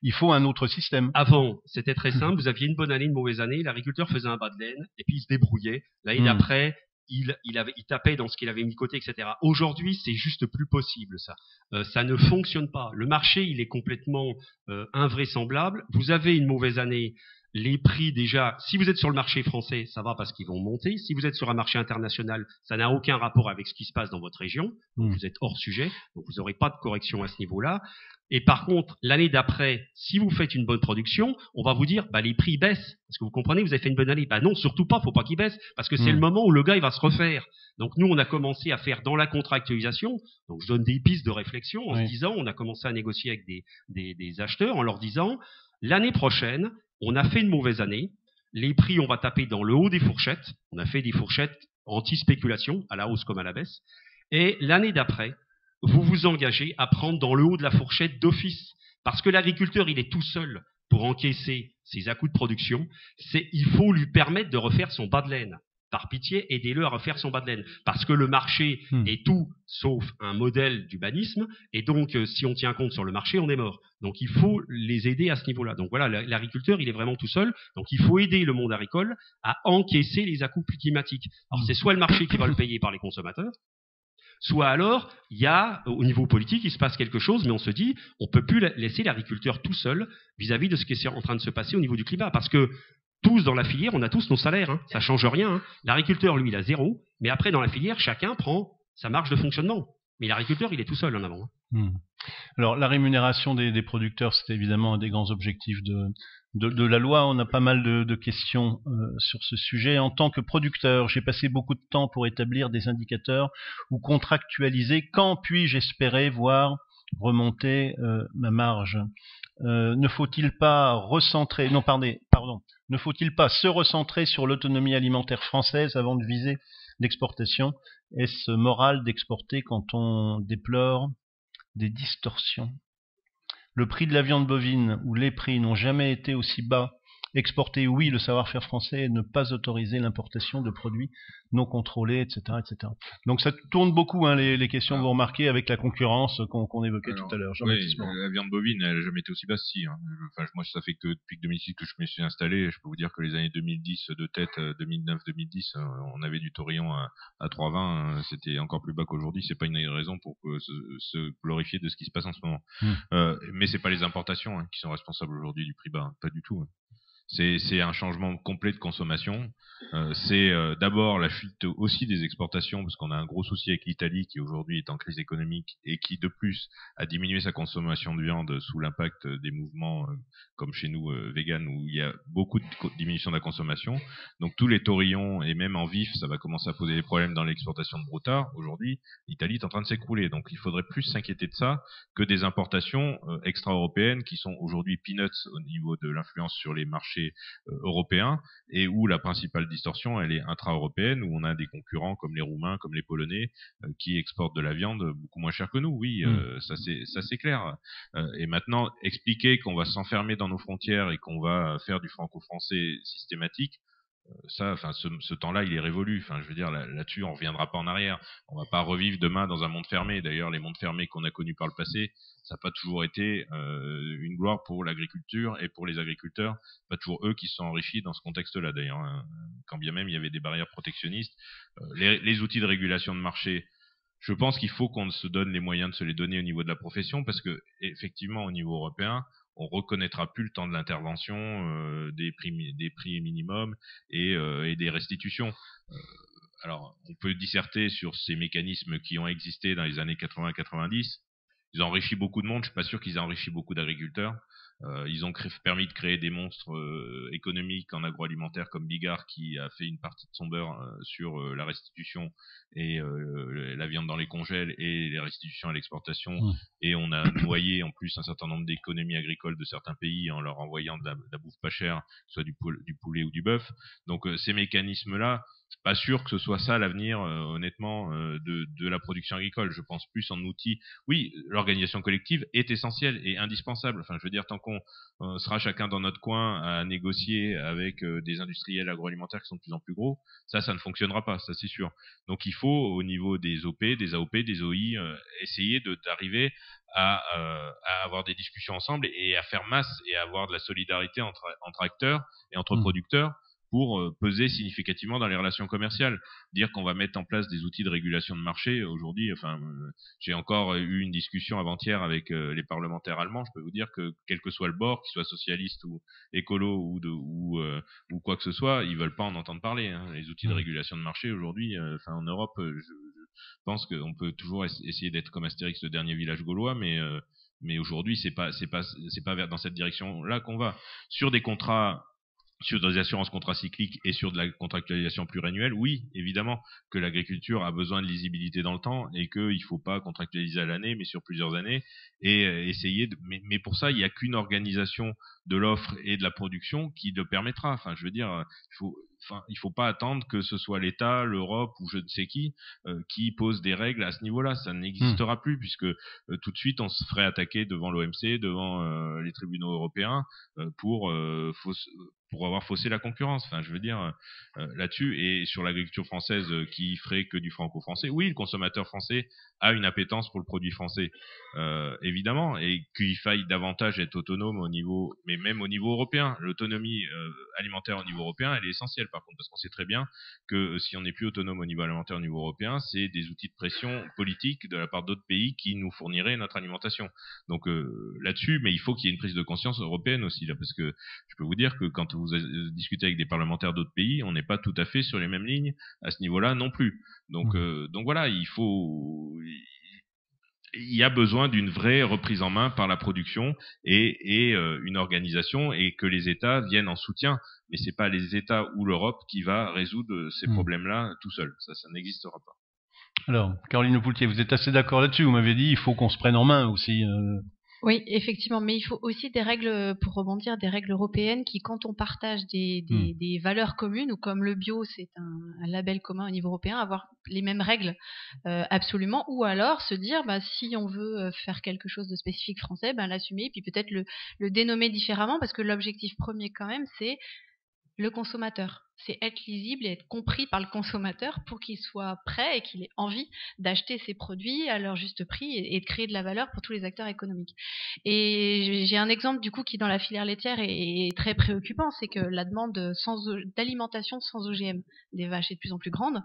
Speaker 1: Il faut un autre système.
Speaker 5: Avant, c'était très simple. Vous aviez une bonne année, une mauvaise année. L'agriculteur faisait un bas de laine et puis il se débrouillait. L'année d'après, il tapait dans ce qu'il avait mis de côté, etc. Aujourd'hui, c'est juste plus possible, ça. Ça ne fonctionne pas. Le marché, il est complètement invraisemblable. Vous avez une mauvaise année. Les prix, déjà, si vous êtes sur le marché français, ça va parce qu'ils vont monter. Si vous êtes sur un marché international, ça n'a aucun rapport avec ce qui se passe dans votre région. Donc vous êtes hors sujet. Donc vous n'aurez pas de correction à ce niveau-là. Et par contre, l'année d'après, si vous faites une bonne production, on va vous dire, les prix baissent. Parce que vous comprenez, vous avez fait une bonne année. Non, surtout pas, faut pas qu'ils baissent. Parce que c'est le moment où le gars, il va se refaire. Donc nous, on a commencé à faire dans la contractualisation. Donc je donne des pistes de réflexion en se disant, on a commencé à négocier avec des acheteurs en leur disant, l'année prochaine, on a fait une mauvaise année. Les prix, on va taper dans le haut des fourchettes. On a fait des fourchettes anti-spéculation, à la hausse comme à la baisse. Et l'année d'après, vous vous engagez à prendre dans le haut de la fourchette d'office. Parce que l'agriculteur, il est tout seul pour encaisser ses à-coups de production. Il faut lui permettre de refaire son bas de laine. Par pitié, aidez-le à refaire son bas de laine. Parce que le marché est tout sauf un modèle d'humanisme. Et donc, si on tient compte sur le marché, on est mort. Donc, il faut les aider à ce niveau-là. Donc voilà, l'agriculteur, il est vraiment tout seul. Donc, il faut aider le monde agricole à encaisser les à-coups climatiques. Alors, c'est soit le marché qui va le payer par les consommateurs, soit alors, il y a, au niveau politique, il se passe quelque chose, mais on se dit, on peut plus laisser l'agriculteur tout seul vis-à-vis de ce qui est en train de se passer au niveau du climat. Parce que tous dans la filière, on a tous nos salaires, hein. Ça change rien. Hein. L'agriculteur, lui, il a 0, mais après, dans la filière, chacun prend sa marge de fonctionnement. Mais l'agriculteur, il est tout seul en avant. Hein.
Speaker 1: Alors, la rémunération des producteurs, c'est évidemment un des grands objectifs de la loi. On a pas mal de questions sur ce sujet. En tant que producteur, j'ai passé beaucoup de temps pour établir des indicateurs ou contractualiser. Quand puis-je espérer voir remonter ma marge ? ne faut-il pas recentrer, non, pardon, ne faut-il pas se recentrer sur l'autonomie alimentaire française avant de viser l'exportation? Est-ce moral d'exporter quand on déplore des distorsions? Le prix de la viande bovine ou les prix n'ont jamais été aussi bas. Exporter, oui, le savoir-faire français et ne pas autoriser l'importation de produits non contrôlés, etc., etc. Donc ça tourne beaucoup, hein, les questions, vous remarquez, avec la concurrence qu'on évoquait tout à l'heure.
Speaker 2: Oui, la viande bovine, elle n'a jamais été aussi basse, si. Hein. Enfin, moi, ça fait que depuis 2006 que je me suis installé. Je peux vous dire que les années 2010, de tête, 2009-2010, on avait du taurillon à 3,20. C'était encore plus bas qu'aujourd'hui. C'est pas une raison pour se glorifier de ce qui se passe en ce moment. Mais c'est pas les importations qui sont responsables aujourd'hui du prix bas, hein. Pas du tout. Hein. C'est un changement complet de consommation. C'est d'abord la fuite aussi des exportations, parce qu'on a un gros souci avec l'Italie qui aujourd'hui est en crise économique et qui de plus a diminué sa consommation de viande sous l'impact des mouvements comme chez nous vegan, où il y a beaucoup de diminution de la consommation. Donc tous les taurillons, et même en vif, ça va commencer à poser des problèmes dans l'exportation de broutard. Aujourd'hui, l'Italie est en train de s'écrouler. Donc il faudrait plus s'inquiéter de ça que des importations extra-européennes qui sont aujourd'hui peanuts au niveau de l'influence sur les marchés européens, et où la principale distorsion elle est intra-européenne, où on a des concurrents comme les Roumains, comme les Polonais qui exportent de la viande beaucoup moins cher que nous. Oui, ça c'est clair. Et maintenant, expliquer qu'on va s'enfermer dans nos frontières et qu'on va faire du franco-français systématique, ça, enfin, ce temps-là, il est révolu. Enfin, je veux dire, là-dessus, on reviendra pas en arrière. On va pas revivre demain dans un monde fermé. D'ailleurs, les mondes fermés qu'on a connus par le passé, ça n'a pas toujours été une gloire pour l'agriculture et pour les agriculteurs. Pas toujours eux qui se sont enrichis dans ce contexte-là, d'ailleurs. Hein. Quand bien même il y avait des barrières protectionnistes, les outils de régulation de marché. Je pense qu'il faut qu'on se donne les moyens de se les donner au niveau de la profession, parce que effectivement, au niveau européen, on reconnaîtra plus le temps de l'intervention, des prix minimums et des restitutions. Alors, on peut disserter sur ces mécanismes qui ont existé dans les années 80-90. Ils ont enrichi beaucoup de monde. Je suis pas sûr qu'ils aient enrichi beaucoup d'agriculteurs. Ils ont permis de créer des monstres économiques en agroalimentaire comme Bigard, qui a fait une partie de son beurre sur la restitution et la viande dans les congèles et les restitutions à l'exportation. Et on a noyé en plus un certain nombre d'économies agricoles de certains pays en leur envoyant de la bouffe pas chère, soit du poulet ou du bœuf. Donc ces mécanismes-là, c'est pas sûr que ce soit ça l'avenir, honnêtement, de la production agricole. Je pense plus en outils. Oui, l'organisation collective est essentielle et indispensable. Enfin, je veux dire, tant qu'on sera chacun dans notre coin à négocier avec des industriels agroalimentaires qui sont de plus en plus gros, ça ne fonctionnera pas, ça c'est sûr. Donc il faut, au niveau des OP, des AOP, des OI, essayer d'arriver à avoir des discussions ensemble et à faire masse et à avoir de la solidarité entre acteurs et entre producteurs, pour peser significativement dans les relations commerciales. Dire qu'on va mettre en place des outils de régulation de marché, aujourd'hui, enfin, j'ai encore eu une discussion avant-hier avec les parlementaires allemands. Je peux vous dire que quel que soit le bord, qu'il soit socialiste ou écolo ou quoi que ce soit, ils veulent pas en entendre parler. Hein. Les outils de régulation de marché aujourd'hui, enfin en Europe, je pense qu'on peut toujours essayer d'être comme Astérix, le dernier village gaulois, mais aujourd'hui c'est pas dans cette direction-là qu'on va. Sur des contrats, sur des assurances contracycliques et sur de la contractualisation pluriannuelle, oui, évidemment que l'agriculture a besoin de lisibilité dans le temps et qu'il ne faut pas contractualiser à l'année, mais sur plusieurs années, et essayer de... Mais pour ça, il n'y a qu'une organisation de l'offre et de la production qui le permettra. Enfin, je veux dire, il faut pas attendre que ce soit l'État, l'Europe ou je ne sais qui pose des règles à ce niveau-là. Ça n'existera plus, puisque tout de suite on se ferait attaquer devant l'OMC, devant les tribunaux européens pour avoir faussé la concurrence. Enfin, je veux dire, là-dessus, et sur l'agriculture française qui ferait que du franco-français, oui, le consommateur français a une appétence pour le produit français, évidemment, et qu'il faille davantage être autonome au niveau, mais même au niveau européen. L'autonomie alimentaire au niveau européen, elle est essentielle, par contre, parce qu'on sait très bien que si on n'est plus autonome au niveau alimentaire au niveau européen, c'est des outils de pression politique de la part d'autres pays qui nous fourniraient notre alimentation. Donc là-dessus, mais il faut qu'il y ait une prise de conscience européenne aussi, là, parce que je peux vous dire que quand vous discutez avec des parlementaires d'autres pays, on n'est pas tout à fait sur les mêmes lignes à ce niveau-là non plus. Donc voilà, il y a besoin d'une vraie reprise en main par la production et une organisation, et que les États viennent en soutien. Mais c'est pas les États ou l'Europe qui va résoudre ces problèmes-là tout seul. Ça n'existera pas.
Speaker 1: Alors, Caroline Lepoultier, vous êtes assez d'accord là-dessus. Vous m'avez dit il faut qu'on se prenne en main aussi.
Speaker 3: Oui, effectivement, mais il faut aussi des règles, pour rebondir, des règles européennes qui, quand on partage des valeurs communes, ou comme le bio, c'est un label commun au niveau européen, avoir les mêmes règles absolument, ou alors se dire, si on veut faire quelque chose de spécifique français, l'assumer, puis peut-être le dénommer différemment, parce que l'objectif premier quand même, c'est le consommateur. C'est être lisible et être compris par le consommateur pour qu'il soit prêt et qu'il ait envie d'acheter ces produits à leur juste prix et de créer de la valeur pour tous les acteurs économiques. Et j'ai un exemple du coup qui dans la filière laitière est très préoccupant, c'est que la demande d'alimentation sans OGM des vaches est de plus en plus grande,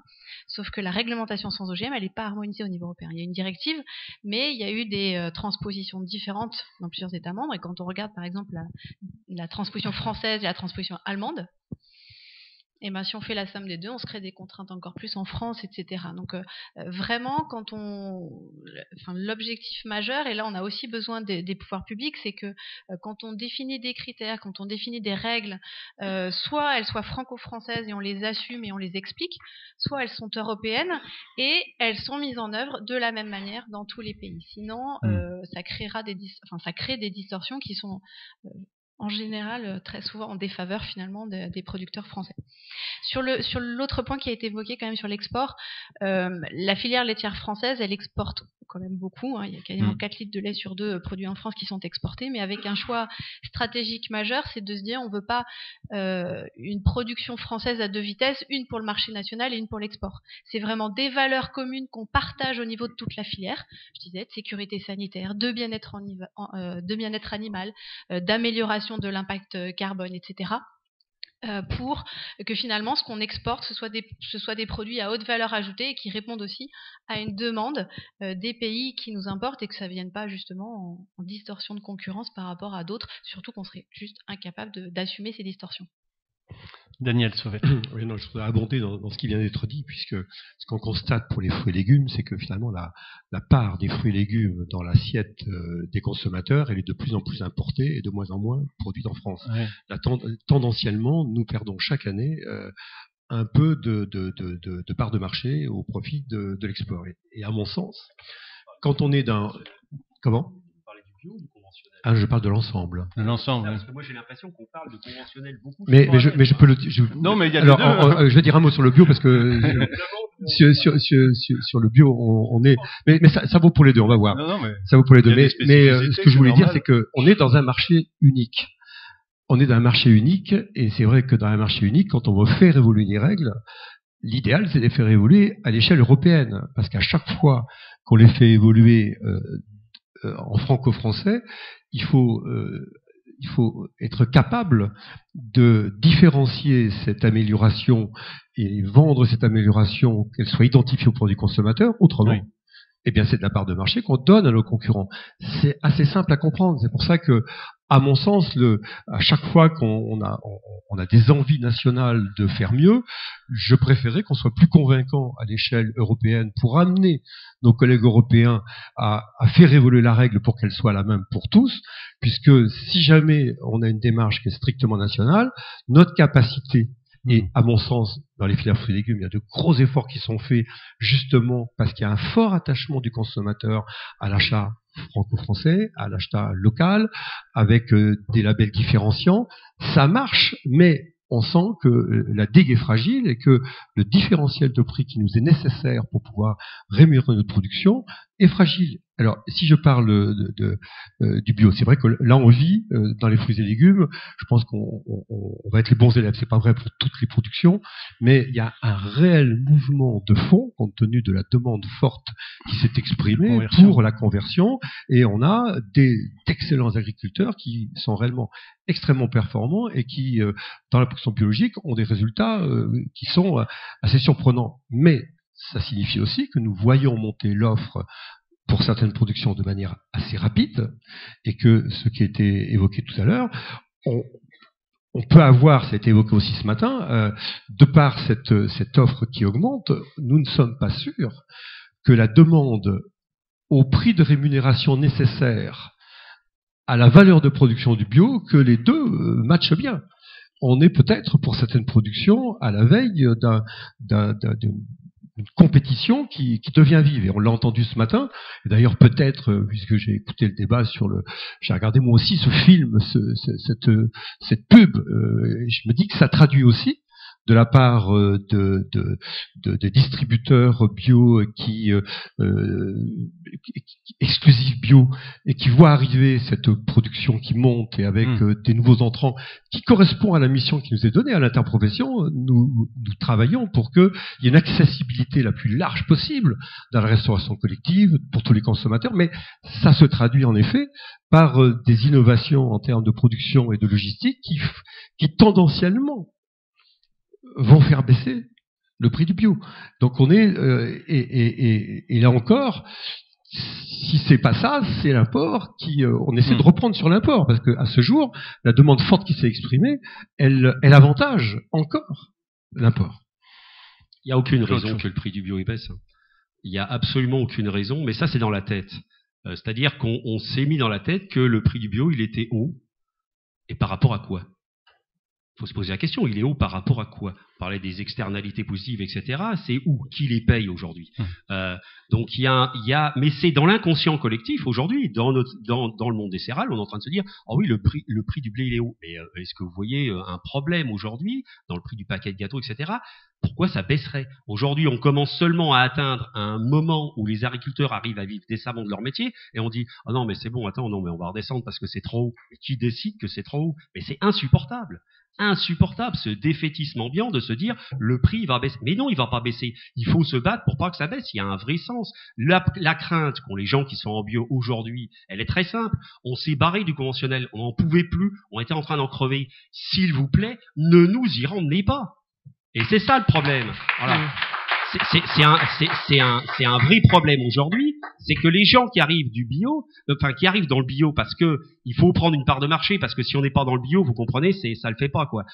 Speaker 3: sauf que la réglementation sans OGM, elle n'est pas harmonisée au niveau européen. Il y a une directive, mais il y a eu des transpositions différentes dans plusieurs États membres, et quand on regarde par exemple la transposition française et la transposition allemande, et si on fait la somme des deux, on se crée des contraintes encore plus en France, etc. Donc vraiment, l'objectif majeur, et là on a aussi besoin des pouvoirs publics, c'est que quand on définit des critères, quand on définit des règles, soit elles soient franco-françaises et on les assume et on les explique, soit elles sont européennes et elles sont mises en œuvre de la même manière dans tous les pays. Sinon, ça crée des distorsions qui sont en général très souvent en défaveur finalement des producteurs français. Sur l'autre point qui a été évoqué quand même sur l'export, la filière laitière française, elle exporte quand même beaucoup, il y a quasiment 4 litres de lait sur 2 produits en France qui sont exportés, mais avec un choix stratégique majeur, c'est de se dire on ne veut pas une production française à 2 vitesses, une pour le marché national et une pour l'export. C'est vraiment des valeurs communes qu'on partage au niveau de toute la filière, je disais, de sécurité sanitaire, de bien-être animal, d'amélioration de l'impact carbone, etc. Pour que finalement ce qu'on exporte ce soit des produits à haute valeur ajoutée et qui répondent aussi à une demande des pays qui nous importent, et que ça ne vienne pas justement en distorsion de concurrence par rapport à d'autres, surtout qu'on serait juste incapable d'assumer ces distorsions.
Speaker 1: Daniel Sauvet.
Speaker 4: Oui, non, je voudrais abonder dans ce qui vient d'être dit, puisque ce qu'on constate pour les fruits et légumes, c'est que finalement la part des fruits et légumes dans l'assiette des consommateurs, elle est de plus en plus importée et de moins en moins produite en France. Ouais. Tendanciellement, nous perdons chaque année un peu de part de marché au profit de l'export. Et à mon sens, quand on est dans... Comment ? Je parle de l'ensemble.
Speaker 1: De l'ensemble.
Speaker 5: Parce que moi j'ai l'impression qu'on parle de conventionnel beaucoup.
Speaker 4: Mais je peux le.
Speaker 1: Non, mais il y a
Speaker 4: alors,
Speaker 1: les deux.
Speaker 4: Je vais dire un mot sur le bio parce que sur le bio on est. Mais ça vaut pour les deux. On va voir.
Speaker 1: Non, mais
Speaker 4: ça vaut pour les deux. Mais ce que je voulais dire, c'est que on est dans un marché unique. On est dans un marché unique, et c'est vrai que dans un marché unique, quand on veut faire évoluer les règles, l'idéal c'est de les faire évoluer à l'échelle européenne, parce qu'à chaque fois qu'on les fait évoluer en franco-français, il faut être capable de différencier cette amélioration et vendre cette amélioration, qu'elle soit identifiée auprès du consommateur. Autrement, oui. Eh bien, c'est de la part de marché qu'on donne à nos concurrents. C'est assez simple à comprendre. C'est pour ça que, à mon sens, à chaque fois qu'on a des envies nationales de faire mieux, je préférais qu'on soit plus convaincant à l'échelle européenne pour amener nos collègues européens à faire évoluer la règle pour qu'elle soit la même pour tous, puisque si jamais on a une démarche qui est strictement nationale, notre capacité, et à mon sens, dans les filières fruits et légumes, il y a de gros efforts qui sont faits justement parce qu'il y a un fort attachement du consommateur à l'achat franco-français, à l'achat local, avec des labels différenciants. Ça marche, mais on sent que la digue est fragile et que le différentiel de prix qui nous est nécessaire pour pouvoir rémunérer notre production est fragile. Alors, si je parle du bio, c'est vrai que là, on vit dans les fruits et légumes. Je pense qu'on va être les bons élèves. C'est pas vrai pour toutes les productions, mais il y a un réel mouvement de fond, compte tenu de la demande forte qui s'est exprimée pour la conversion. Et on a d'excellents agriculteurs qui sont réellement extrêmement performants et qui, dans la production biologique, ont des résultats qui sont assez surprenants. Mais ça signifie aussi que nous voyons monter l'offre pour certaines productions de manière assez rapide, et que ce qui a été évoqué tout à l'heure, on peut avoir, ça a été évoqué aussi ce matin, de par cette offre qui augmente, nous ne sommes pas sûrs que la demande au prix de rémunération nécessaire à la valeur de production du bio, que les deux matchent bien. On est peut-être, pour certaines productions, à la veille d'une compétition qui devient vive, et on l'a entendu ce matin. Et d'ailleurs, peut-être, puisque j'ai écouté le débat j'ai regardé moi aussi ce film, cette pub, je me dis que ça traduit aussi de la part de distributeurs bio exclusifs bio, et qui voient arriver cette production qui monte, et avec des nouveaux entrants qui correspond à la mission qui nous est donnée à l'interprofession. Nous travaillons pour qu'il y ait une accessibilité la plus large possible dans la restauration collective pour tous les consommateurs, mais ça se traduit en effet par des innovations en termes de production et de logistique qui tendanciellement vont faire baisser le prix du bio. Donc on est et là encore, si c'est pas ça, c'est l'import on essaie de reprendre sur l'import, parce que à ce jour, la demande forte qui s'est exprimée, elle avantage encore l'import.
Speaker 5: Il n'y a aucune raison que le prix du bio baisse. Il n'y a absolument aucune raison, mais ça c'est dans la tête. C'est-à-dire qu'on s'est mis dans la tête que le prix du bio il était haut, et par rapport à quoi ? Il faut se poser la question, il est haut par rapport à quoi ? On parlait des externalités positives, etc. C'est où ? Qui les paye aujourd'hui ? Donc mais c'est dans l'inconscient collectif aujourd'hui, dans le monde des céréales, on est en train de se dire, oh oui, le prix du blé il est haut. Mais est-ce que vous voyez un problème aujourd'hui dans le prix du paquet de gâteaux, etc. Pourquoi ça baisserait ? Aujourd'hui, on commence seulement à atteindre un moment où les agriculteurs arrivent à vivre décemment de leur métier, et on dit, oh non mais c'est bon, attends, non mais on va redescendre parce que c'est trop haut. Et qui décide que c'est trop haut ? Mais c'est insupportable, ce défaitisme ambiant de se dire le prix va baisser. Mais non, il va pas baisser. Il faut se battre pour pas que ça baisse. Il y a un vrai sens. La crainte qu'ont les gens qui sont en bio aujourd'hui, elle est très simple. On s'est barré du conventionnel. On n'en pouvait plus. On était en train d'en crever. S'il vous plaît, ne nous y ramenez pas. Et c'est ça le problème. Voilà. C'est un vrai problème aujourd'hui, c'est que les gens qui arrivent qui arrivent dans le bio parce que il faut prendre une part de marché, parce que si on n'est pas dans le bio, vous comprenez, ça le fait pas, quoi.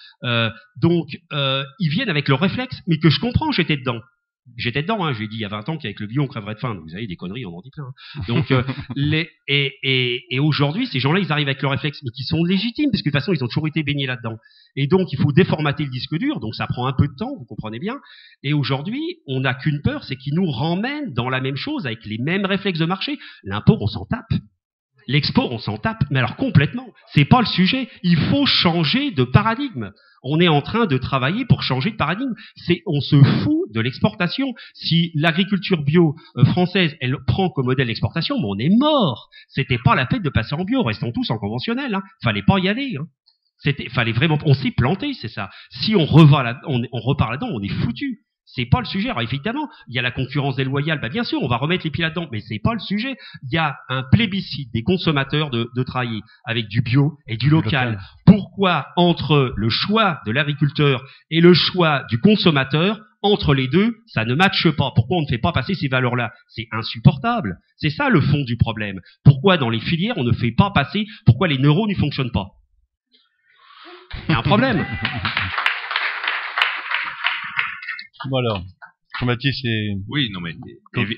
Speaker 5: Donc ils viennent avec leur réflexe, mais que je comprends, j'étais dedans, j'ai dit il y a 20 ans qu'avec le bio on crèverait de faim, donc vous avez des conneries, on en dit plein. Donc et aujourd'hui ces gens-là ils arrivent avec leur réflexe, mais qui sont légitimes, parce que de toute façon ils ont toujours été baignés là-dedans. Et donc il faut déformater le disque dur, donc ça prend un peu de temps, vous comprenez bien. Et aujourd'hui on n'a qu'une peur, c'est qu'ils nous ramènent dans la même chose avec les mêmes réflexes de marché. L'import on s'en tape, l'export on s'en tape, mais alors complètement, c'est pas le sujet. Il faut changer de paradigme. On est en train de travailler pour changer de paradigme. On se fout de l'exportation. Si l'agriculture bio française, elle prend comme modèle l'exportation, mais on est mort. C'était pas la peine de passer en bio. Restons tous en conventionnel. Fallait pas y aller. Fallait vraiment. On s'est planté, c'est ça. Si on repart là-dedans, on est foutu. C'est pas le sujet. Alors évidemment, il y a la concurrence déloyale. Bien sûr, on va remettre les pieds là-dedans, mais c'est pas le sujet. Il y a un plébiscite des consommateurs de travailler avec du bio et du local. Pourquoi entre le choix de l'agriculteur et le choix du consommateur, entre les deux, ça ne matche pas? Pourquoi on ne fait pas passer ces valeurs-là? C'est insupportable. C'est ça le fond du problème. Pourquoi dans les filières on ne fait pas passer? Pourquoi les neurones ne fonctionnent pas? Il y a un problème.
Speaker 1: Bon alors, Jean-Baptiste,
Speaker 2: oui, non mais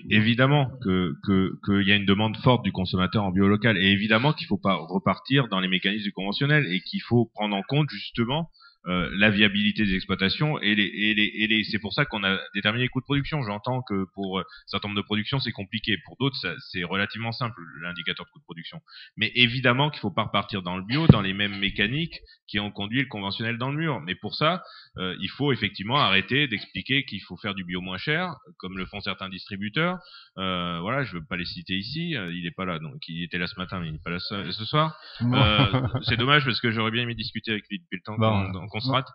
Speaker 2: évidemment qu'il y a une demande forte du consommateur en bio local, et évidemment qu'il faut pas repartir dans les mécanismes du conventionnel, et qu'il faut prendre en compte justement la viabilité des exploitations et c'est pour ça qu'on a déterminé les coûts de production. J'entends que pour un certain nombre de productions c'est compliqué, pour d'autres c'est relativement simple l'indicateur de coût de production. Mais évidemment qu'il faut pas repartir dans le bio, dans les mêmes mécaniques qui ont conduit le conventionnel dans le mur. Mais pour ça, il faut effectivement arrêter d'expliquer qu'il faut faire du bio moins cher, comme le font certains distributeurs. Voilà, je veux pas les citer ici. Il est pas là, donc il était là ce matin, mais il n'est pas là ce soir. C'est dommage parce que j'aurais bien aimé discuter avec lui depuis le temps qu'on se rate.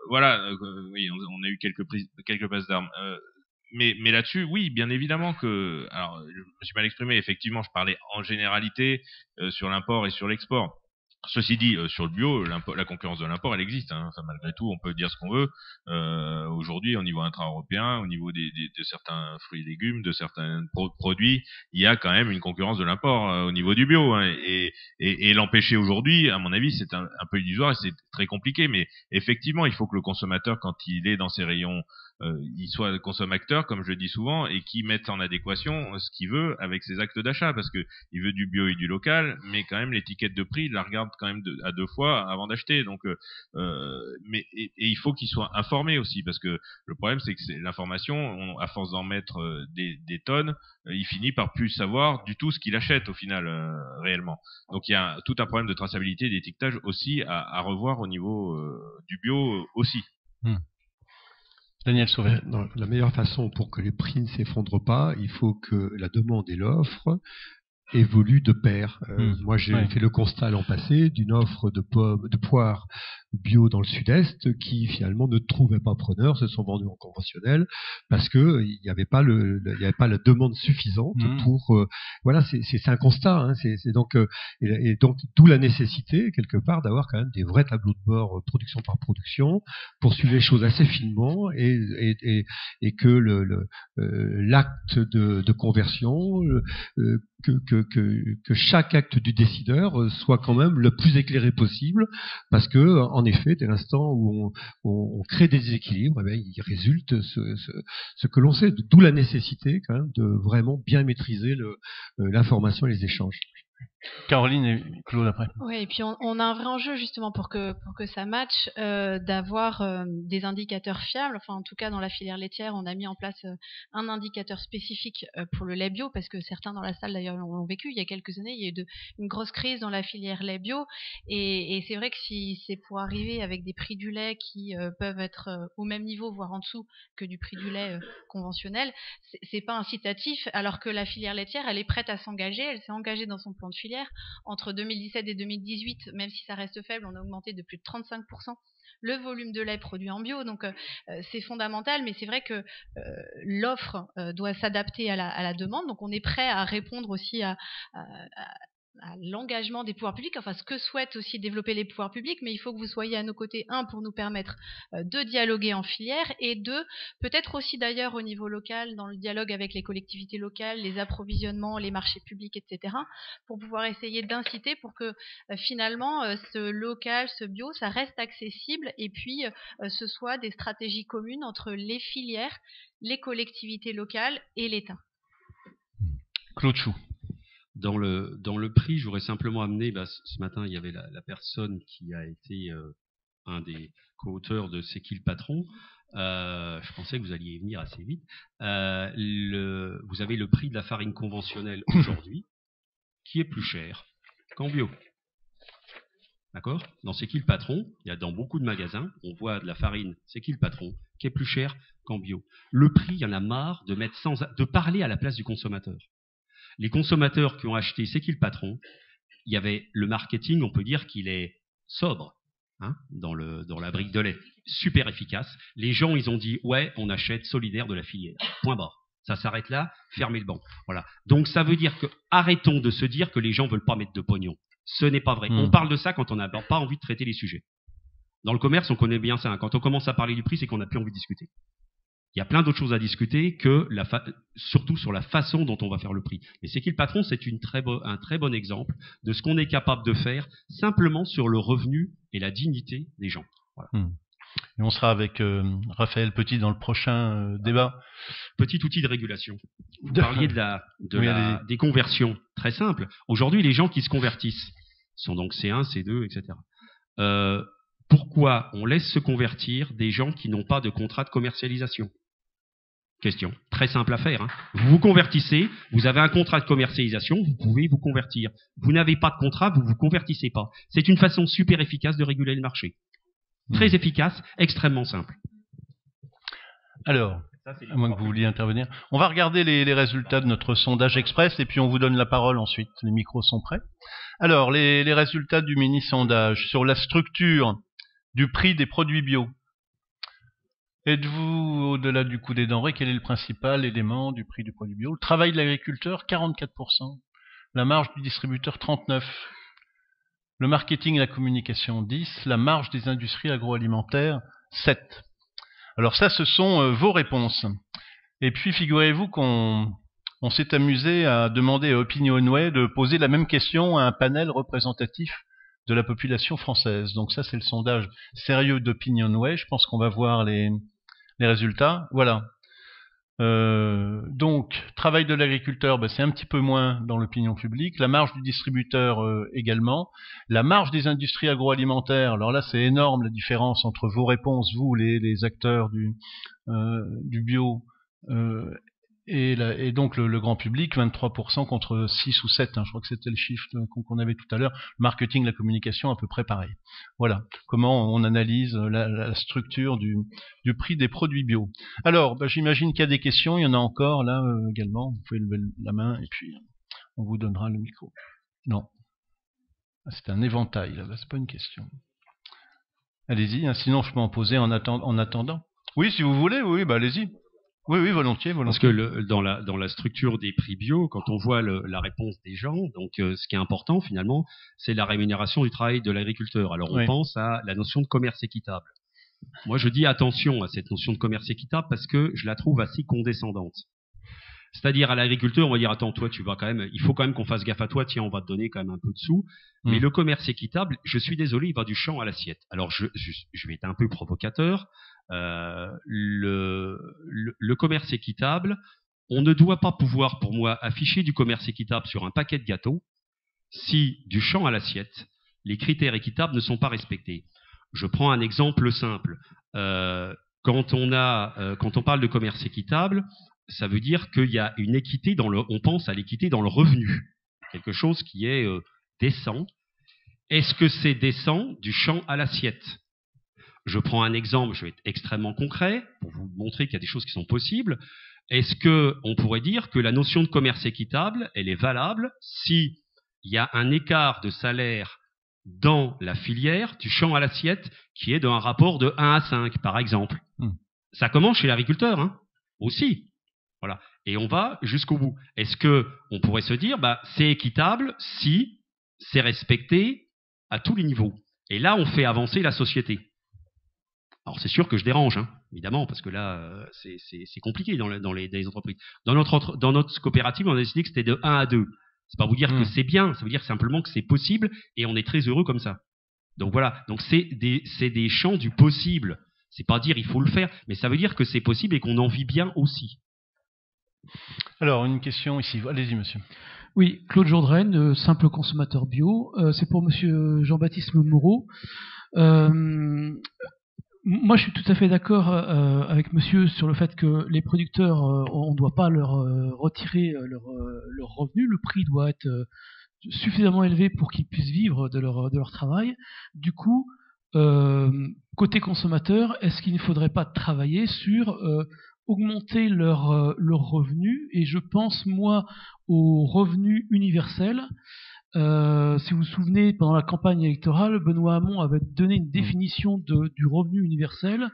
Speaker 2: Voilà, oui, on a eu quelques passes d'armes. Mais là-dessus, oui, bien évidemment que. Alors, je me suis mal exprimé. Effectivement, je parlais en généralité sur l'import et sur l'export. Ceci dit, sur le bio, la concurrence de l'import, elle existe. Enfin, malgré tout, on peut dire ce qu'on veut. Aujourd'hui, au niveau intra-européen, au niveau de certains fruits et légumes, de certains produits, il y a quand même une concurrence de l'import au niveau du bio. Et l'empêcher aujourd'hui, à mon avis, c'est un peu illusoire et c'est très compliqué. Mais effectivement, il faut que le consommateur, quand il est dans ses rayons, il soit consommateur, comme je le dis souvent, et qui mette en adéquation ce qu'il veut avec ses actes d'achat, parce que il veut du bio et du local, mais quand même l'étiquette de prix, il la regarde quand même à 2 fois avant d'acheter. Donc, mais il faut qu'ils soient informés aussi, parce que le problème c'est que l'information, à force d'en mettre des tonnes, il finit par plus savoir du tout ce qu'il achète au final réellement. Donc il y a tout un problème de traçabilité et d'étiquetage aussi à revoir au niveau du bio aussi.
Speaker 1: Daniel Sauvé.
Speaker 4: La meilleure façon pour que les prix ne s'effondrent pas, il faut que la demande et l'offre évoluent de pair. Moi, j'ai fait le constat l'an passé d'une offre de poires bio dans le sud-est qui finalement ne trouvaient pas preneur, se sont vendus en conventionnel parce que il n'y avait pas la demande suffisante pour voilà, c'est un constat, hein, c'est donc et donc d'où la nécessité quelque part d'avoir quand même des vrais tableaux de bord production par production pour suivre les choses assez finement et que l'acte de conversion que chaque acte du décideur soit quand même le plus éclairé possible, parce que en effet, dès l'instant où on crée des déséquilibres, eh bien, il résulte ce que l'on sait. D'où la nécessité quand même de vraiment bien maîtriser l'information et les échanges.
Speaker 1: Caroline et Claude après.
Speaker 3: Oui, et puis on a un vrai enjeu justement pour que ça matche, d'avoir des indicateurs fiables. Enfin, en tout cas, dans la filière laitière, on a mis en place un indicateur spécifique pour le lait bio, parce que certains dans la salle d'ailleurs l'ont vécu. Il y a quelques années, il y a eu une grosse crise dans la filière lait bio, et c'est vrai que si c'est pour arriver avec des prix du lait qui peuvent être au même niveau, voire en dessous que du prix du lait conventionnel, c'est pas incitatif, alors que la filière laitière, elle est prête à s'engager, elle s'est engagée dans son plan de filière. Entre 2017 et 2018, même si ça reste faible, on a augmenté de plus de 35% le volume de lait produit en bio. Donc c'est fondamental, mais c'est vrai que l'offre doit s'adapter à la demande. Donc on est prêt à répondre aussi à l'engagement des pouvoirs publics, enfin ce que souhaitent aussi développer les pouvoirs publics, mais il faut que vous soyez à nos côtés, pour nous permettre de dialoguer en filière, et peut-être aussi d'ailleurs au niveau local, dans le dialogue avec les collectivités locales, les approvisionnements, les marchés publics, etc., pour pouvoir essayer d'inciter pour que finalement ce local, ce bio, ça reste accessible, et puis ce soit des stratégies communes entre les filières, les collectivités locales et l'État.
Speaker 1: Claude Chou.
Speaker 5: Dans le prix, j'aurais simplement amené, ce matin, il y avait la personne qui a été un des co-auteurs de C'est qui le patron. Je pensais que vous alliez y venir assez vite. Vous avez le prix de la farine conventionnelle aujourd'hui, qui est plus cher qu'en bio. D'accord ? Dans C'est qui le patron, il y a dans beaucoup de magasins, on voit de la farine C'est qui le patron, qui est plus cher qu'en bio. Le prix, il y en a marre de parler à la place du consommateur. Les consommateurs qui ont acheté C'est qui le patron, il y avait le marketing, on peut dire qu'il est sobre, hein, dans la brique de lait, super efficace. Les gens, ils ont dit ouais, on achète solidaire de la filière. Point barre. Ça s'arrête là, fermez le banc. Voilà. Donc ça veut dire que arrêtons de se dire que les gens veulent pas mettre de pognon. Ce n'est pas vrai. On parle de ça quand on n'a pas envie de traiter les sujets. Dans le commerce, on connaît bien ça. Hein. Quand on commence à parler du prix, c'est qu'on n'a plus envie de discuter. Il y a plein d'autres choses à discuter que surtout sur la façon dont on va faire le prix. Et C'est qui le patron, c'est un très bon exemple de ce qu'on est capable de faire simplement sur le revenu et la dignité des gens. Voilà.
Speaker 1: Et on sera avec Raphaël Petit dans le prochain débat.
Speaker 5: Petit outil de régulation. Vous parliez des conversions. Très simple. Aujourd'hui, les gens qui se convertissent sont donc C1, C2, etc. Pourquoi on laisse se convertir des gens qui n'ont pas de contrat de commercialisation ? Question très simple à faire. Hein. Vous vous convertissez, vous avez un contrat de commercialisation, vous pouvez vous convertir. Vous n'avez pas de contrat, vous vous convertissez pas. C'est une façon super efficace de réguler le marché. Très efficace, extrêmement simple.
Speaker 1: Alors, à moins que vous vouliez intervenir, on va regarder les résultats de notre sondage express et puis on vous donne la parole ensuite. Les micros sont prêts. Alors, les résultats du mini-sondage sur la structure du prix des produits bio. Êtes-vous au-delà du coût des denrées? Quel est le principal élément du prix du produit bio? Le travail de l'agriculteur, 44%. La marge du distributeur, 39%. Le marketing et la communication, 10%. La marge des industries agroalimentaires, 7%. Alors ça, ce sont vos réponses. Et puis, figurez-vous qu'on s'est amusé à demander à Opinionway de poser la même question à un panel représentatif de la population française. Donc ça, c'est le sondage sérieux d'Opinionway. Je pense qu'on va voir les résultats. Voilà. Donc, travail de l'agriculteur, c'est un petit peu moins dans l'opinion publique. La marge du distributeur également. La marge des industries agroalimentaires, alors là c'est énorme la différence entre vos réponses, vous les acteurs du bio, et donc le grand public, 23% contre 6 ou 7, je crois que c'était le chiffre qu'on avait tout à l'heure. Le marketing, la communication, à peu près pareil. Voilà comment on analyse la structure du prix des produits bio. Alors, j'imagine qu'il y a des questions, il y en a encore là également. Vous pouvez lever la main et puis on vous donnera le micro. Non, c'est un éventail là, c'est pas une question. Allez-y, sinon je peux en poser en attendant. Oui, si vous voulez, oui, allez-y. Oui, volontiers.
Speaker 5: Parce que dans la structure des prix bio, quand on voit la réponse des gens, donc ce qui est important finalement, c'est la rémunération du travail de l'agriculteur. Alors on pense à la notion de commerce équitable. Moi je dis attention à cette notion de commerce équitable parce que je la trouve assez condescendante. C'est-à-dire à l'agriculteur, on va dire attends, toi tu vas quand même, il faut quand même qu'on fasse gaffe à toi, tiens on va te donner quand même un peu de sous. Mais le commerce équitable, je suis désolé, il va du champ à l'assiette. Alors je vais être un peu provocateur. Le commerce équitable, on ne doit pas pouvoir, pour moi, afficher du commerce équitable sur un paquet de gâteaux si, du champ à l'assiette, les critères équitables ne sont pas respectés. Je prends un exemple simple. Quand on parle de commerce équitable, ça veut dire qu'il y a une équité on pense à l'équité dans le revenu, quelque chose qui est décent. Est-ce que c'est décent du champ à l'assiette ? Je prends un exemple, je vais être extrêmement concret pour vous montrer qu'il y a des choses qui sont possibles. Est-ce qu'on pourrait dire que la notion de commerce équitable, elle est valable si il y a un écart de salaire dans la filière du champ à l'assiette qui est d'un rapport de 1 à 5, par exemple. Ça commence chez l'agriculteur, aussi. Voilà. Et on va jusqu'au bout. Est-ce qu'on pourrait se dire, c'est équitable si c'est respecté à tous les niveaux. Et là, on fait avancer la société. Alors c'est sûr que je dérange, évidemment, parce que là, c'est compliqué dans les entreprises. Dans notre coopérative, on a décidé que c'était de 1 à 2. C'est pas vous dire que c'est bien, ça veut dire simplement que c'est possible et on est très heureux comme ça. Donc voilà, donc c'est des champs du possible. C'est pas dire il faut le faire, mais ça veut dire que c'est possible et qu'on en vit bien aussi.
Speaker 1: Alors, une question ici. Allez-y, monsieur.
Speaker 6: Oui, Claude Jourdraine, simple consommateur bio. C'est pour monsieur Jean-Baptiste Moreau. Moi, je suis tout à fait d'accord avec monsieur sur le fait que les producteurs, on ne doit pas leur retirer leur revenu. Le prix doit être suffisamment élevé pour qu'ils puissent vivre de leur travail. Du coup, côté consommateur, est-ce qu'il ne faudrait pas travailler sur augmenter leur revenu? Et je pense, moi, au revenu universel. Si vous vous souvenez, pendant la campagne électorale, Benoît Hamon avait donné une définition du revenu universel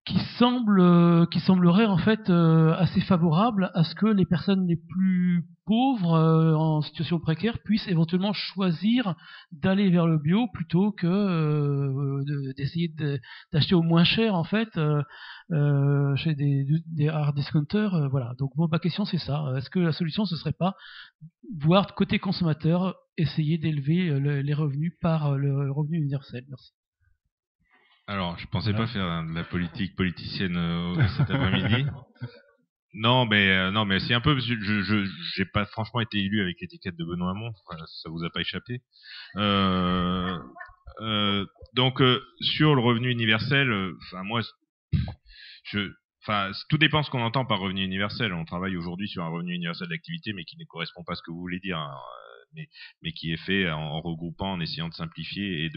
Speaker 6: qui semblerait en fait assez favorable à ce que les personnes les plus pauvres en situation précaire puissent éventuellement choisir d'aller vers le bio plutôt que d'essayer d'acheter au moins cher en fait chez des hard discounters. Voilà. Donc ma question c'est ça. Est-ce que la solution ce serait pas, voire côté consommateur, essayer d'élever les revenus par le revenu universel? Merci.
Speaker 2: Alors, je pensais pas faire de la politique politicienne cet après-midi. Non, mais c'est un peu, j'ai pas franchement été élu avec l'étiquette de Benoît Hamon. Ça vous a pas échappé. Donc, sur le revenu universel, tout dépend ce qu'on entend par revenu universel. On travaille aujourd'hui sur un revenu universel d'activité, mais qui ne correspond pas à ce que vous voulez dire. Mais qui est fait en regroupant, en essayant de simplifier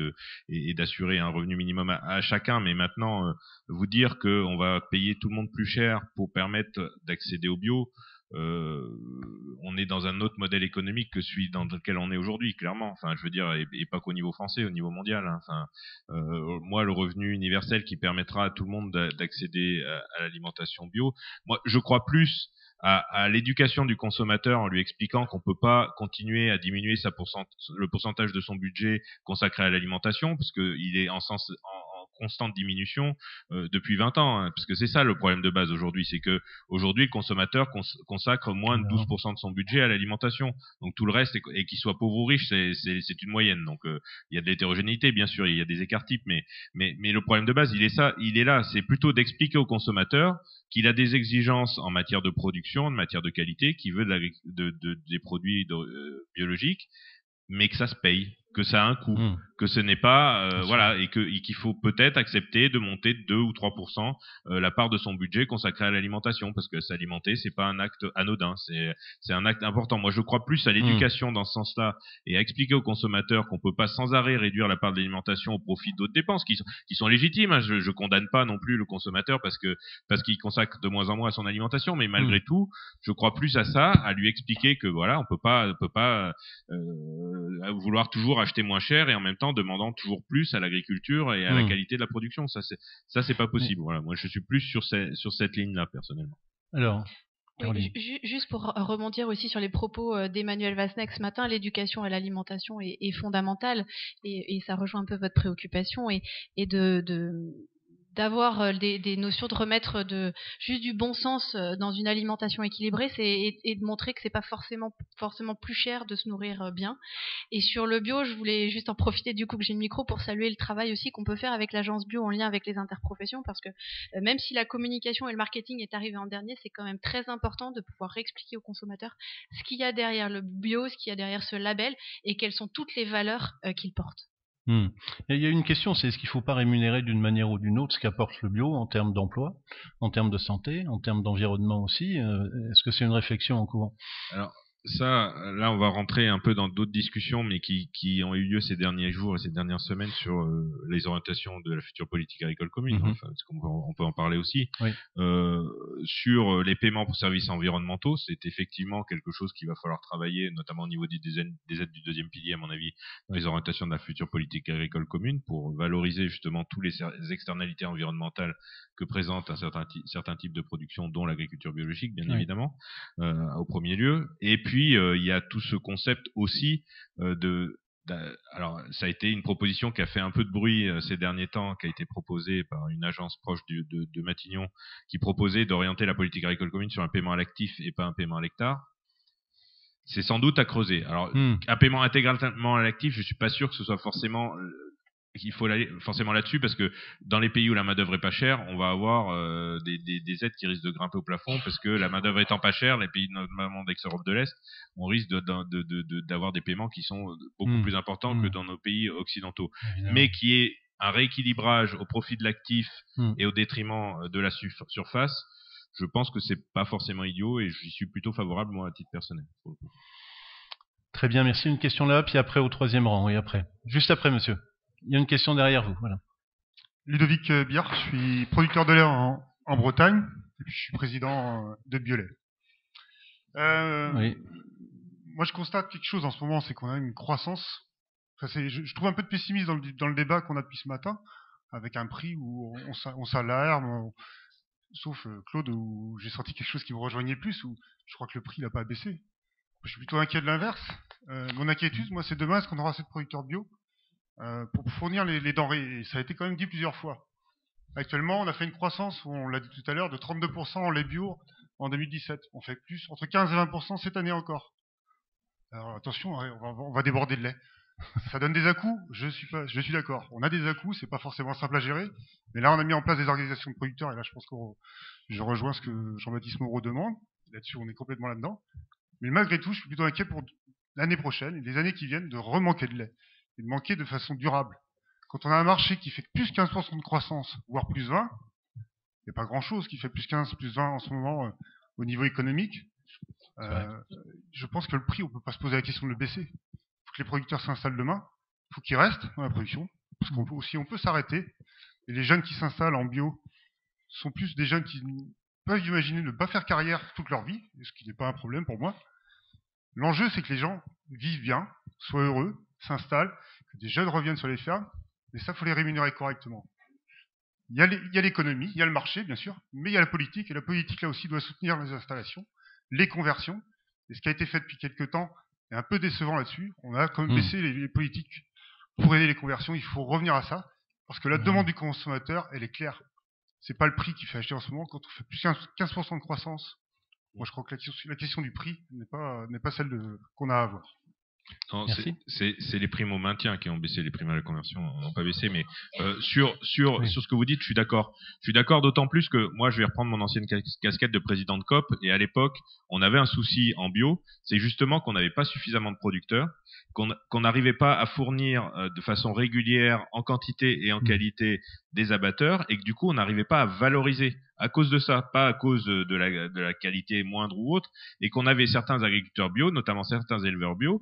Speaker 2: et d'assurer un revenu minimum à chacun. Mais maintenant, vous dire qu'on va payer tout le monde plus cher pour permettre d'accéder au bio, on est dans un autre modèle économique que celui dans lequel on est aujourd'hui, clairement. Enfin, je veux dire, et pas qu'au niveau français, au niveau mondial. Enfin, moi, le revenu universel qui permettra à tout le monde d'accéder à l'alimentation bio, moi, je crois plus à l'éducation du consommateur en lui expliquant qu'on peut pas continuer à diminuer le pourcentage de son budget consacré à l'alimentation parce que il est en constante diminution depuis 20 ans, hein, parce que c'est ça le problème de base aujourd'hui, c'est que aujourd'hui le consommateur consacre moins de 12% de son budget à l'alimentation. Donc tout le reste, et qu'il soit pauvre ou riche, c'est une moyenne. Donc il y a de l'hétérogénéité, bien sûr, il y a des écarts types, mais le problème de base, il est là, c'est plutôt d'expliquer au consommateur qu'il a des exigences en matière de production, en matière de qualité, qu'il veut des produits biologiques, mais que ça se paye, que ça a un coût, que ce n'est pas voilà, et qu'il faut peut-être accepter de monter de 2 ou 3% la part de son budget consacré à l'alimentation, parce que s'alimenter, c'est pas un acte anodin, c'est un acte important. Moi, je crois plus à l'éducation dans ce sens-là, et à expliquer aux consommateurs qu'on peut pas sans arrêt réduire la part de l'alimentation au profit d'autres dépenses qui sont légitimes, hein. Je condamne pas non plus le consommateur parce qu'il consacre de moins en moins à son alimentation, mais malgré tout, je crois plus à ça, à lui expliquer que voilà, on peut pas vouloir toujours acheter moins cher et en même temps demandant toujours plus à l'agriculture et à la qualité de la production. Ça c'est pas possible. Voilà, moi je suis plus sur cette ligne-là personnellement.
Speaker 1: Alors,
Speaker 3: oui, juste pour rebondir aussi sur les propos d'Emmanuel Vasnex ce matin, l'éducation à l'alimentation est fondamentale et ça rejoint un peu votre préoccupation et d'avoir des notions, de remettre juste du bon sens dans une alimentation équilibrée, et de montrer que c'est pas forcément plus cher de se nourrir bien. Et sur le bio, je voulais juste en profiter du coup que j'ai le micro pour saluer le travail aussi qu'on peut faire avec l'agence bio en lien avec les interprofessions, parce que même si la communication et le marketing est arrivé en dernier, c'est quand même très important de pouvoir expliquer aux consommateurs ce qu'il y a derrière le bio, ce qu'il y a derrière ce label et quelles sont toutes les valeurs qu'il porte.
Speaker 1: Il y a une question, c'est est-ce qu'il ne faut pas rémunérer d'une manière ou d'une autre ce qu'apporte le bio en termes d'emploi, en termes de santé, en termes d'environnement aussi? Est-ce que c'est une réflexion en cours?
Speaker 2: Alors ça, là, on va rentrer un peu dans d'autres discussions, mais qui ont eu lieu ces derniers jours et ces dernières semaines sur les orientations de la future politique agricole commune. Enfin, parce qu'on peut en parler aussi. Oui. Sur les paiements pour services environnementaux, c'est effectivement quelque chose qu'il va falloir travailler, notamment au niveau des aides du deuxième pilier, à mon avis, dans les orientations de la future politique agricole commune, pour valoriser justement tous les externalités environnementales que présente un certain type de production, dont l'agriculture biologique, bien évidemment, au premier lieu. Et puis il y a tout ce concept aussi alors ça a été une proposition qui a fait un peu de bruit ces derniers temps, qui a été proposée par une agence proche de Matignon, qui proposait d'orienter la politique agricole commune sur un paiement à l'actif et pas un paiement à l'hectare. C'est sans doute à creuser. Alors un paiement intégralement à l'actif, je suis pas sûr que ce soit forcément il faut aller forcément là-dessus, parce que dans les pays où la main-d'œuvre est pas chère, on va avoir des aides qui risquent de grimper au plafond, parce que la main-d'œuvre étant pas chère, les pays notamment d'ex-Europe de l'Est, on risque d'avoir des paiements qui sont beaucoup plus importants que dans nos pays occidentaux. Évidemment. Mais qui est un rééquilibrage au profit de l'actif et au détriment de la surface, je pense que c'est pas forcément idiot, et j'y suis plutôt favorable, moi, à titre personnel.
Speaker 1: Très bien, merci. Une question là, puis après au troisième rang, et après. Juste après, monsieur. Il y a une question derrière vous, voilà.
Speaker 7: Ludovic Biard, je suis producteur de lait en Bretagne, et puis je suis président de Biolait. Oui. Moi, je constate quelque chose en ce moment, c'est qu'on a une croissance. Enfin, je trouve un peu de pessimisme dans le débat qu'on a depuis ce matin, avec un prix où on s'alarme, sauf Claude, où j'ai senti quelque chose qui me rejoignait plus, où je crois que le prix n'a pas baissé. Je suis plutôt inquiet de l'inverse. Mon inquiétude, moi, c'est demain, est-ce qu'on aura assez de producteurs bio pour fournir les denrées? Et ça a été quand même dit plusieurs fois. Actuellement, on a fait une croissance, on l'a dit tout à l'heure, de 32% en lait bio en 2017. On fait plus, entre 15 et 20% cette année encore. Alors attention, on va déborder de lait. Ça donne des à-coups, je suis d'accord. On a des à-coups, c'est pas forcément simple à gérer. Mais là, on a mis en place des organisations de producteurs, et là, je pense que je rejoins ce que Jean-Baptiste Moreau demande. Là-dessus, on est complètement là-dedans. Mais malgré tout, je suis plutôt inquiet pour l'année prochaine et les années qui viennent de remanquer de lait. Et de manquer de façon durable. Quand on a un marché qui fait plus 15% de croissance, voire plus 20%, il n'y a pas grand-chose qui fait plus 15, plus 20 en ce moment au niveau économique. Je pense que le prix, on ne peut pas se poser la question de le baisser. Il faut que les producteurs s'installent demain. Il faut qu'ils restent dans la production. Parce qu'on peut aussi, on peut s'arrêter. Et les jeunes qui s'installent en bio sont plus des jeunes qui peuvent imaginer ne pas faire carrière toute leur vie, ce qui n'est pas un problème pour moi. L'enjeu, c'est que les gens vivent bien, soient heureux, s'installent, que des jeunes reviennent sur les fermes, mais ça, il faut les rémunérer correctement. Il y a l'économie, il y a le marché, bien sûr, mais il y a la politique, et la politique, là aussi, doit soutenir les installations, les conversions, et ce qui a été fait depuis quelques temps est un peu décevant là-dessus. On a quand même baissé les politiques pour aider les conversions, il faut revenir à ça. Parce que la demande du consommateur, elle est claire. C'est pas le prix qui fait acheter en ce moment. Quand on fait plus 15% de croissance, moi je crois que la question du prix n'est pas celle qu'on a à avoir.
Speaker 2: Non,
Speaker 1: Merci.
Speaker 2: c'est les primes au maintien qui ont baissé, les primes à la conversion n'ont pas baissé, mais sur ce que vous dites, je suis d'accord. Je suis d'accord d'autant plus que moi, je vais reprendre mon ancienne casquette de président de COP, et à l'époque, on avait un souci en bio, c'est justement qu'on n'avait pas suffisamment de producteurs, qu'on n'arrivait pas à fournir de façon régulière, en quantité et en qualité, des abatteurs, et que du coup, on n'arrivait pas à valoriser à cause de ça, pas à cause de la qualité moindre ou autre, et qu'on avait certains agriculteurs bio, notamment certains éleveurs bio,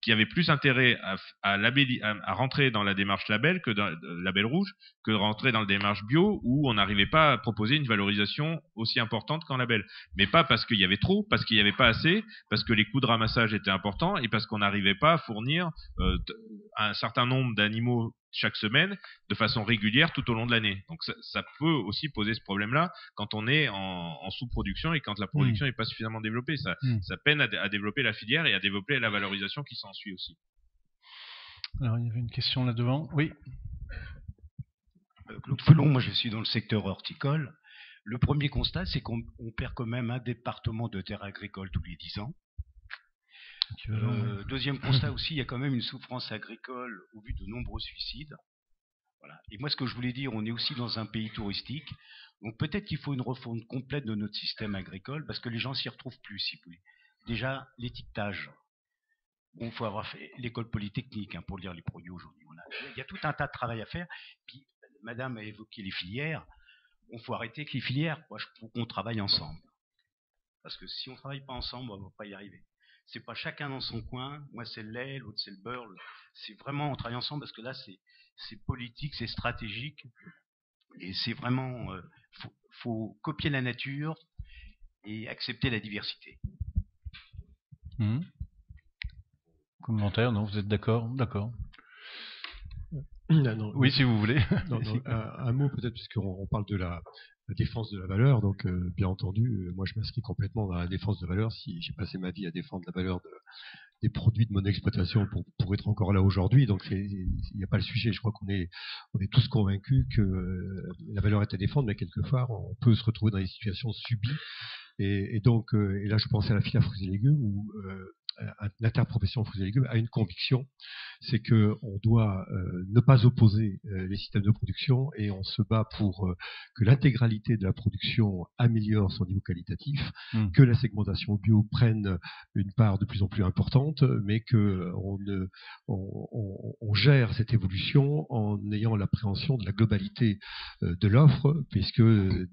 Speaker 2: qui avaient plus intérêt à rentrer dans la démarche label que dans label rouge, que de rentrer dans la démarche bio, où on n'arrivait pas à proposer une valorisation aussi importante qu'en label. Mais pas parce qu'il y avait trop, parce qu'il n'y avait pas assez, parce que les coûts de ramassage étaient importants, et parce qu'on n'arrivait pas à fournir un certain nombre d'animaux chaque semaine de façon régulière tout au long de l'année. Donc ça peut aussi poser ce problème-là quand on est en sous-production et quand la production n'est pas suffisamment développée. Ça peine à développer la filière et à développer la valorisation qui s'ensuit aussi.
Speaker 1: Alors il y avait une question là devant. Oui.
Speaker 8: Claude Foulon, moi je suis dans le secteur horticole. Le premier constat, c'est qu'on perd quand même un département de terre agricole tous les 10 ans. Deuxième constat aussi, il y a quand même une souffrance agricole au vu de nombreux suicides. Voilà. Et moi, ce que je voulais dire, on est aussi dans un pays touristique, donc peut-être qu'il faut une refonte complète de notre système agricole, parce que les gens s'y retrouvent plus, si vous voulez. Déjà, l'étiquetage. Bon, faut avoir fait l'école polytechnique pour lire les produits aujourd'hui. Il y a tout un tas de travail à faire. Puis, Madame a évoqué les filières. Bon, faut arrêter avec les filières. Il faut qu'on travaille ensemble. Parce que si on ne travaille pas ensemble, on ne va pas y arriver. C'est pas chacun dans son coin. Moi, c'est le lait, l'autre, c'est le beurre. C'est vraiment, on travaille ensemble parce que là, c'est politique, c'est stratégique. Et c'est vraiment, faut copier la nature et accepter la diversité.
Speaker 1: Commentaire, non, vous êtes d'accord? D'accord.
Speaker 4: Non,
Speaker 1: oui, si vous voulez.
Speaker 4: Un mot peut-être, puisqu'on parle de la défense de la valeur. Donc, bien entendu, moi, je m'inscris complètement dans la défense de valeur. Si j'ai passé ma vie à défendre la valeur des produits de mon exploitation pour être encore là aujourd'hui, donc il n'y a pas le sujet. Je crois qu'on est tous convaincus que la valeur est à défendre, mais quelquefois, on peut se retrouver dans des situations subies. Et donc, et là, je pense à la filière fruits et légumes où l'interprofession fruits et légumes a une conviction, c'est que on doit ne pas opposer les systèmes de production et on se bat pour que l'intégralité de la production améliore son niveau qualitatif, que la segmentation bio prenne une part de plus en plus importante, mais que on gère cette évolution en ayant l'appréhension de la globalité de l'offre, puisque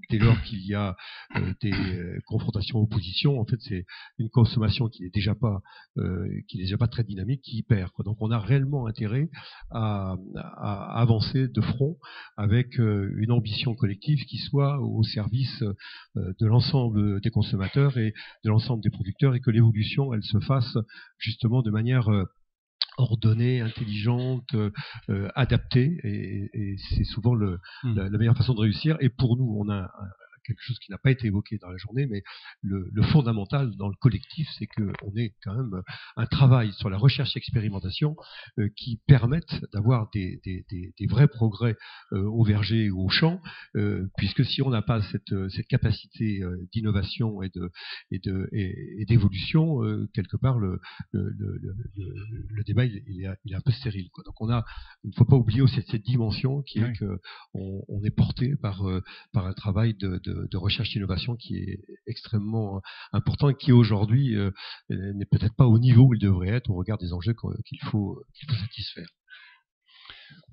Speaker 4: dès lors qu'il y a des confrontations oppositions, en fait c'est une consommation qui n'est déjà pas très dynamique, qui y perd, quoi. Donc on a réellement intérêt à avancer de front avec une ambition collective qui soit au service de l'ensemble des consommateurs et de l'ensemble des producteurs, et que l'évolution elle se fasse justement de manière ordonnée, intelligente, adaptée, et c'est souvent la meilleure façon de réussir. Et pour nous, on a quelque chose qui n'a pas été évoqué dans la journée, mais le fondamental dans le collectif, c'est qu'on ait quand même un travail sur la recherche et expérimentation qui permettent d'avoir des vrais progrès au verger ou au champ, puisque si on n'a pas cette capacité d'innovation et d'évolution, quelque part le débat il est un peu stérile, quoi. Donc il ne faut pas oublier aussi cette dimension qui est que on est porté par un travail de recherche d'innovation qui est extrêmement important et qui aujourd'hui n'est peut-être pas au niveau où il devrait être au regard des enjeux qu'il faut satisfaire.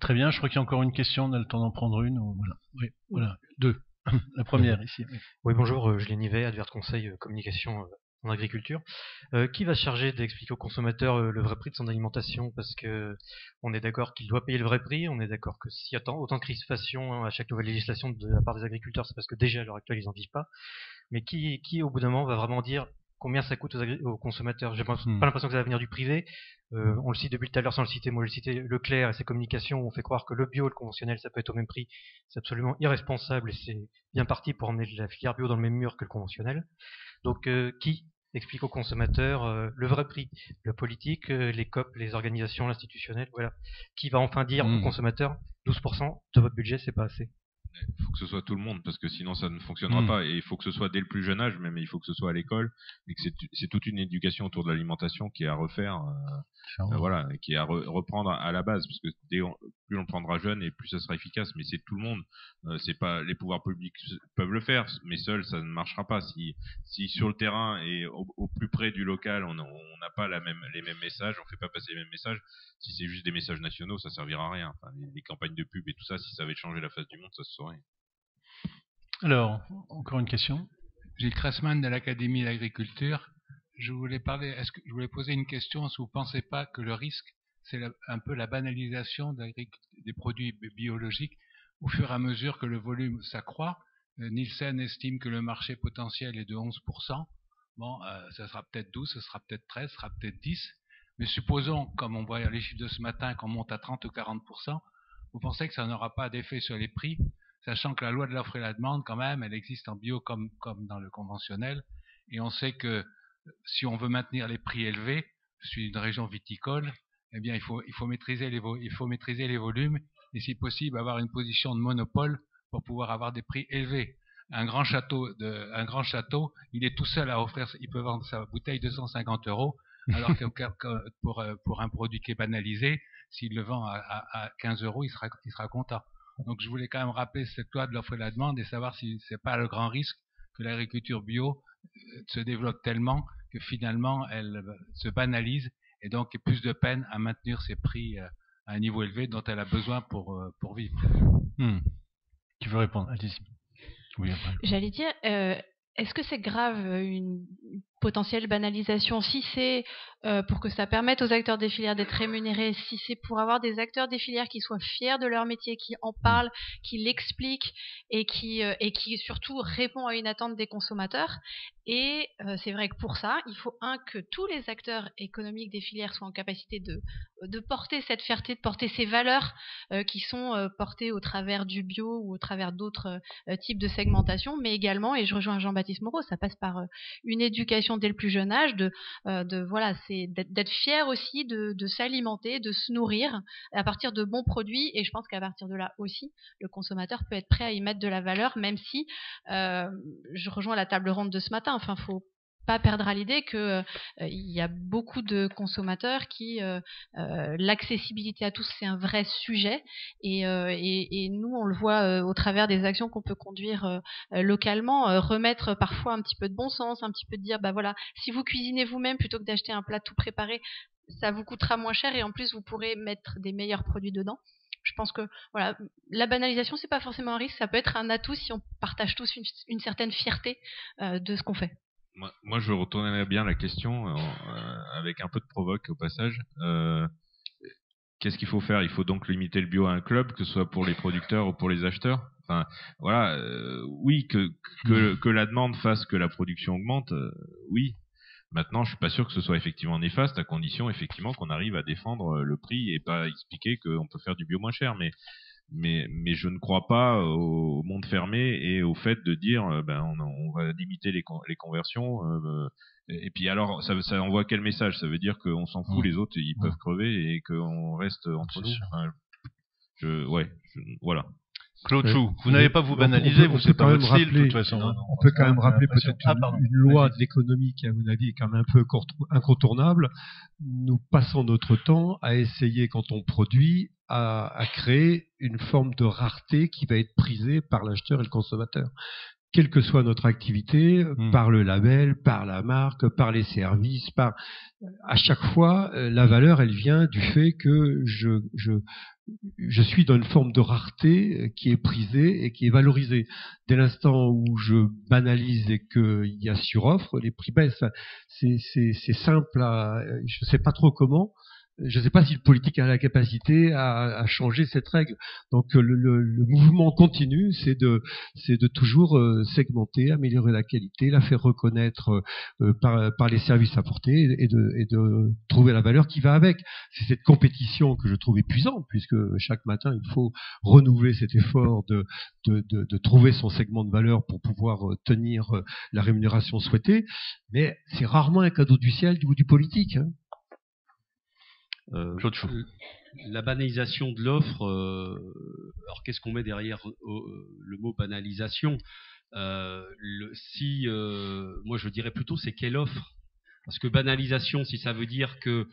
Speaker 1: Très bien, je crois qu'il y a encore une question, on a le temps d'en prendre une. Voilà, oui, voilà. Deux. La première ici.
Speaker 9: Oui, bonjour, Julien Nivet, Advert Conseil Communication en agriculture. Qui va se charger d'expliquer au consommateur le vrai prix de son alimentation? Parce que on est d'accord qu'il doit payer le vrai prix, on est d'accord que s'il y a autant de crispation à chaque nouvelle législation de la part des agriculteurs, c'est parce que déjà à l'heure actuelle ils n'en vivent pas. Mais qui au bout d'un moment va vraiment dire combien ça coûte aux consommateurs? J'ai pas l'impression que ça va venir du privé. On le cite depuis tout à l'heure sans le citer. Moi, je le citais, Leclerc et ses communications ont fait croire que le bio et le conventionnel, ça peut être au même prix. C'est absolument irresponsable et c'est bien parti pour emmener la filière bio dans le même mur que le conventionnel. Donc, qui explique aux consommateurs le vrai prix? Le politique, les COP, les organisations, l'institutionnel, voilà. Qui va enfin dire aux consommateurs 12% de votre budget, c'est pas assez.
Speaker 2: Il faut que ce soit tout le monde, parce que sinon ça ne fonctionnera pas. Et il faut que ce soit dès le plus jeune âge, même il faut que ce soit à l'école, et que c'est toute une éducation autour de l'alimentation qui est à refaire, voilà, et qui est à reprendre à la base, parce que plus on le prendra jeune et plus ça sera efficace. Mais c'est tout le monde. C'est pas les pouvoirs publics peuvent le faire, mais seuls ça ne marchera pas. Si sur le terrain et au plus près du local, on n'a pas les mêmes messages, on fait pas passer les mêmes messages. Si c'est juste des messages nationaux, ça servira à rien. Enfin, les campagnes de pub et tout ça, si ça avait changé la face du monde, ça se saurait.
Speaker 1: Alors, encore une question.
Speaker 10: Gilles Cressman de l'Académie d'agriculture. Je voulais poser une question. Est-ce que vous ne pensez pas que le risque, c'est un peu la banalisation des produits biologiques au fur et à mesure que le volume s'accroît? Nielsen estime que le marché potentiel est de 11%. Bon, ça sera peut-être 12, ça sera peut-être 13, ça sera peut-être 10. Mais supposons, comme on voit les chiffres de ce matin, qu'on monte à 30 ou 40%, vous pensez que ça n'aura pas d'effet sur les prix, sachant que la loi de l'offre et la demande, quand même, elle existe en bio comme dans le conventionnel, et on sait que si on veut maintenir les prix élevés, je suis d'une région viticole, eh bien il faut maîtriser les volumes, et si possible avoir une position de monopole pour pouvoir avoir des prix élevés. Un grand château, il est tout seul à offrir, il peut vendre sa bouteille 250 €, alors que pour un produit qui est banalisé, s'il le vend à 15 €, il sera content. Donc je voulais quand même rappeler cette loi de l'offre et la demande et savoir si c'est pas le grand risque que l'agriculture bio se développe tellement que finalement elle se banalise et donc il y a plus de peine à maintenir ses prix à un niveau élevé dont elle a besoin pour vivre.
Speaker 1: Qui veut répondre? Allez-y. Oui, après.
Speaker 3: J'allais dire, est-ce que c'est grave une potentielle banalisation? Si c'est pour que ça permette aux acteurs des filières d'être rémunérés, si c'est pour avoir des acteurs des filières qui soient fiers de leur métier, qui en parlent, qui l'expliquent et qui surtout répond à une attente des consommateurs. Et c'est vrai que pour ça, il faut que tous les acteurs économiques des filières soient en capacité de porter cette fierté, de porter ces valeurs qui sont portées au travers du bio ou au travers d'autres types de segmentation, mais également, et je rejoins Jean-Baptiste Moreau, ça passe par une éducation dès le plus jeune âge, d'être fier aussi de s'alimenter, de se nourrir à partir de bons produits, et je pense qu'à partir de là aussi, le consommateur peut être prêt à y mettre de la valeur, même si je rejoins la table ronde de ce matin. Enfin, faut pas perdre à l'idée que il y a beaucoup de consommateurs qui l'accessibilité à tous, c'est un vrai sujet, et nous on le voit au travers des actions qu'on peut conduire localement, remettre parfois un petit peu de bon sens, un petit peu de dire bah voilà, si vous cuisinez vous-même plutôt que d'acheter un plat tout préparé, ça vous coûtera moins cher et en plus vous pourrez mettre des meilleurs produits dedans. Je pense que voilà, la banalisation, c'est pas forcément un risque, ça peut être un atout si on partage tous une certaine fierté de ce qu'on fait.
Speaker 2: Moi, je retournerais bien la question avec un peu de provoque au passage. Qu'est-ce qu'il faut faire? Il faut donc limiter le bio à un club, que ce soit pour les producteurs ou pour les acheteurs. Enfin, voilà, oui, que la demande fasse que la production augmente, oui. Maintenant, je suis pas sûr que ce soit effectivement néfaste, à condition effectivement qu'on arrive à défendre le prix et pas expliquer qu'on peut faire du bio moins cher. Mais je ne crois pas au monde fermé et au fait de dire on va limiter les conversions. Et puis alors, ça envoie quel message? Ça veut dire qu'on s'en fout, les autres ils peuvent crever et qu'on reste entre nous. Enfin, voilà.
Speaker 1: Claude Chou, vous n'avez pas vous banaliser, vous c'est pas votre style de toute façon.
Speaker 4: On peut quand même rappeler peut-être une loi de l'économie qui, à mon avis, est quand même un peu incontournable. Nous passons notre temps à essayer, quand on produit, à créer une forme de rareté qui va être prisée par l'acheteur et le consommateur. Quelle que soit notre activité, par le label, par la marque, par les services, à chaque fois, la valeur, elle vient du fait que je suis dans une forme de rareté qui est prisée et qui est valorisée. Dès l'instant où je banalise et qu'il y a suroffre, les prix baissent. C'est simple, je ne sais pas trop comment. Je ne sais pas si le politique a la capacité à changer cette règle. Donc le mouvement continu, c'est de toujours segmenter, améliorer la qualité, la faire reconnaître par les services apportés et de trouver la valeur qui va avec. C'est cette compétition que je trouve épuisante, puisque chaque matin il faut renouveler cet effort de trouver son segment de valeur pour pouvoir tenir la rémunération souhaitée. Mais c'est rarement un cadeau du ciel du politique, hein.
Speaker 1: Claude Chou.
Speaker 5: La banalisation de l'offre, alors qu'est-ce qu'on met derrière le mot banalisation? Moi je dirais plutôt c'est quelle offre? Parce que banalisation, si ça veut dire que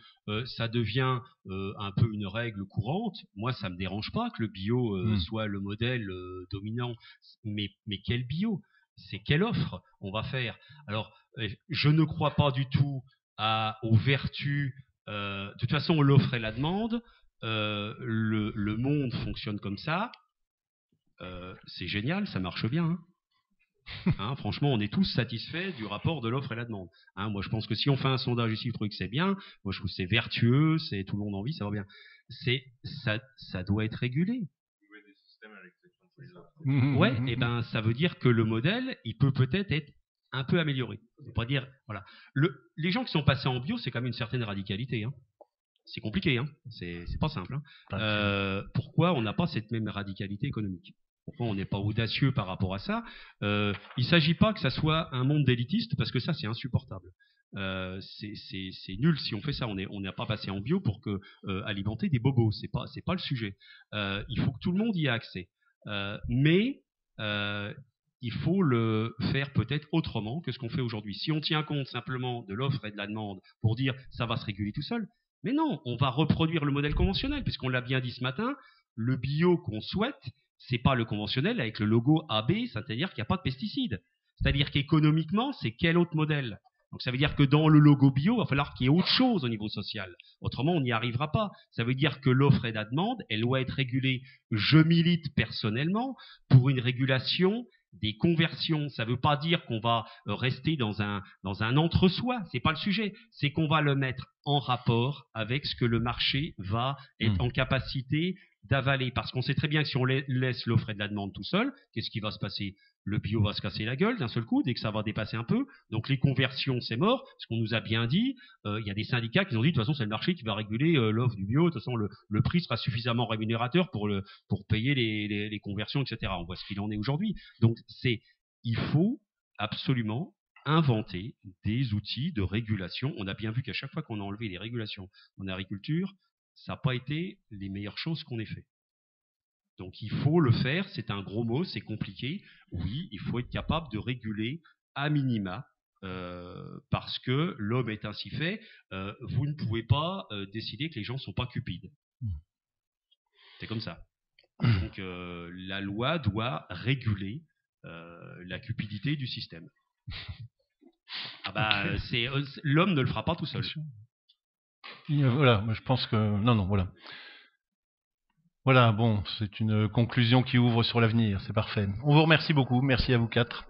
Speaker 5: ça devient un peu une règle courante, moi ça me dérange pas que le bio soit le modèle dominant. Mais quel bio? C'est quelle offre on va faire? Alors, je ne crois pas du tout aux vertus. De toute façon, l'offre et la demande, le monde fonctionne comme ça. C'est génial, ça marche bien. Hein, franchement, on est tous satisfaits du rapport de l'offre et la demande. Hein, moi, je pense que si on fait un sondage ici, je trouve que c'est bien. Moi, je trouve que c'est vertueux, c'est tout le monde en vit, ça va bien. Ça doit être régulé. Ouais, et ben, ça veut dire que le modèle, il peut peut-être être un peu amélioré. On pourrait dire, voilà. Les gens qui sont passés en bio, c'est quand même une certaine radicalité. Hein. C'est compliqué, hein. C'est pas simple. Hein. Pourquoi on n'a pas cette même radicalité économique? Pourquoi on n'est pas audacieux par rapport à ça? Il ne s'agit pas que ça soit un monde d'élitiste, parce que ça, c'est insupportable. C'est nul si on fait ça. On n'a pas passé en bio pour alimenter des bobos. C'est pas le sujet. Il faut que tout le monde y ait accès. Mais il faut le faire peut-être autrement que ce qu'on fait aujourd'hui. Si on tient compte simplement de l'offre et de la demande pour dire ça va se réguler tout seul, mais non, on va reproduire le modèle conventionnel, puisqu'on l'a bien dit ce matin, le bio qu'on souhaite, c'est pas le conventionnel avec le logo AB, c'est-à-dire qu'il n'y a pas de pesticides. C'est-à-dire qu'économiquement, c'est quel autre modèle? Donc ça veut dire que dans le logo bio, il va falloir qu'il y ait autre chose au niveau social. Autrement, on n'y arrivera pas. Ça veut dire que l'offre et la demande, elle doit être régulée. Je milite personnellement pour une régulation des conversions. Ça ne veut pas dire qu'on va rester dans un entre-soi. C'est pas le sujet. C'est qu'on va le mettre en rapport avec ce que le marché va être en capacité d'avaler. Parce qu'on sait très bien que si on laisse l'offre et de la demande tout seul, qu'est-ce qui va se passer? Le bio va se casser la gueule d'un seul coup dès que ça va dépasser un peu. Donc les conversions, c'est mort. Ce qu'on nous a bien dit, il y a des syndicats qui ont dit de toute façon c'est le marché qui va réguler l'offre du bio. De toute façon le prix sera suffisamment rémunérateur pour payer les conversions, etc. On voit ce qu'il en est aujourd'hui. Donc il faut absolument inventer des outils de régulation. On a bien vu qu'à chaque fois qu'on a enlevé les régulations en agriculture, ça n'a pas été les meilleures choses qu'on ait fait. Donc il faut le faire, c'est un gros mot, c'est compliqué. Oui, il faut être capable de réguler à minima, parce que l'homme est ainsi fait. Vous ne pouvez pas décider que les gens ne sont pas cupides. C'est comme ça. Donc la loi doit réguler la cupidité du système. Ah bah, l'homme ne le fera pas tout seul.
Speaker 1: Voilà, moi je pense que... Non, voilà. Voilà, bon, c'est une conclusion qui ouvre sur l'avenir, c'est parfait. On vous remercie beaucoup, merci à vous quatre.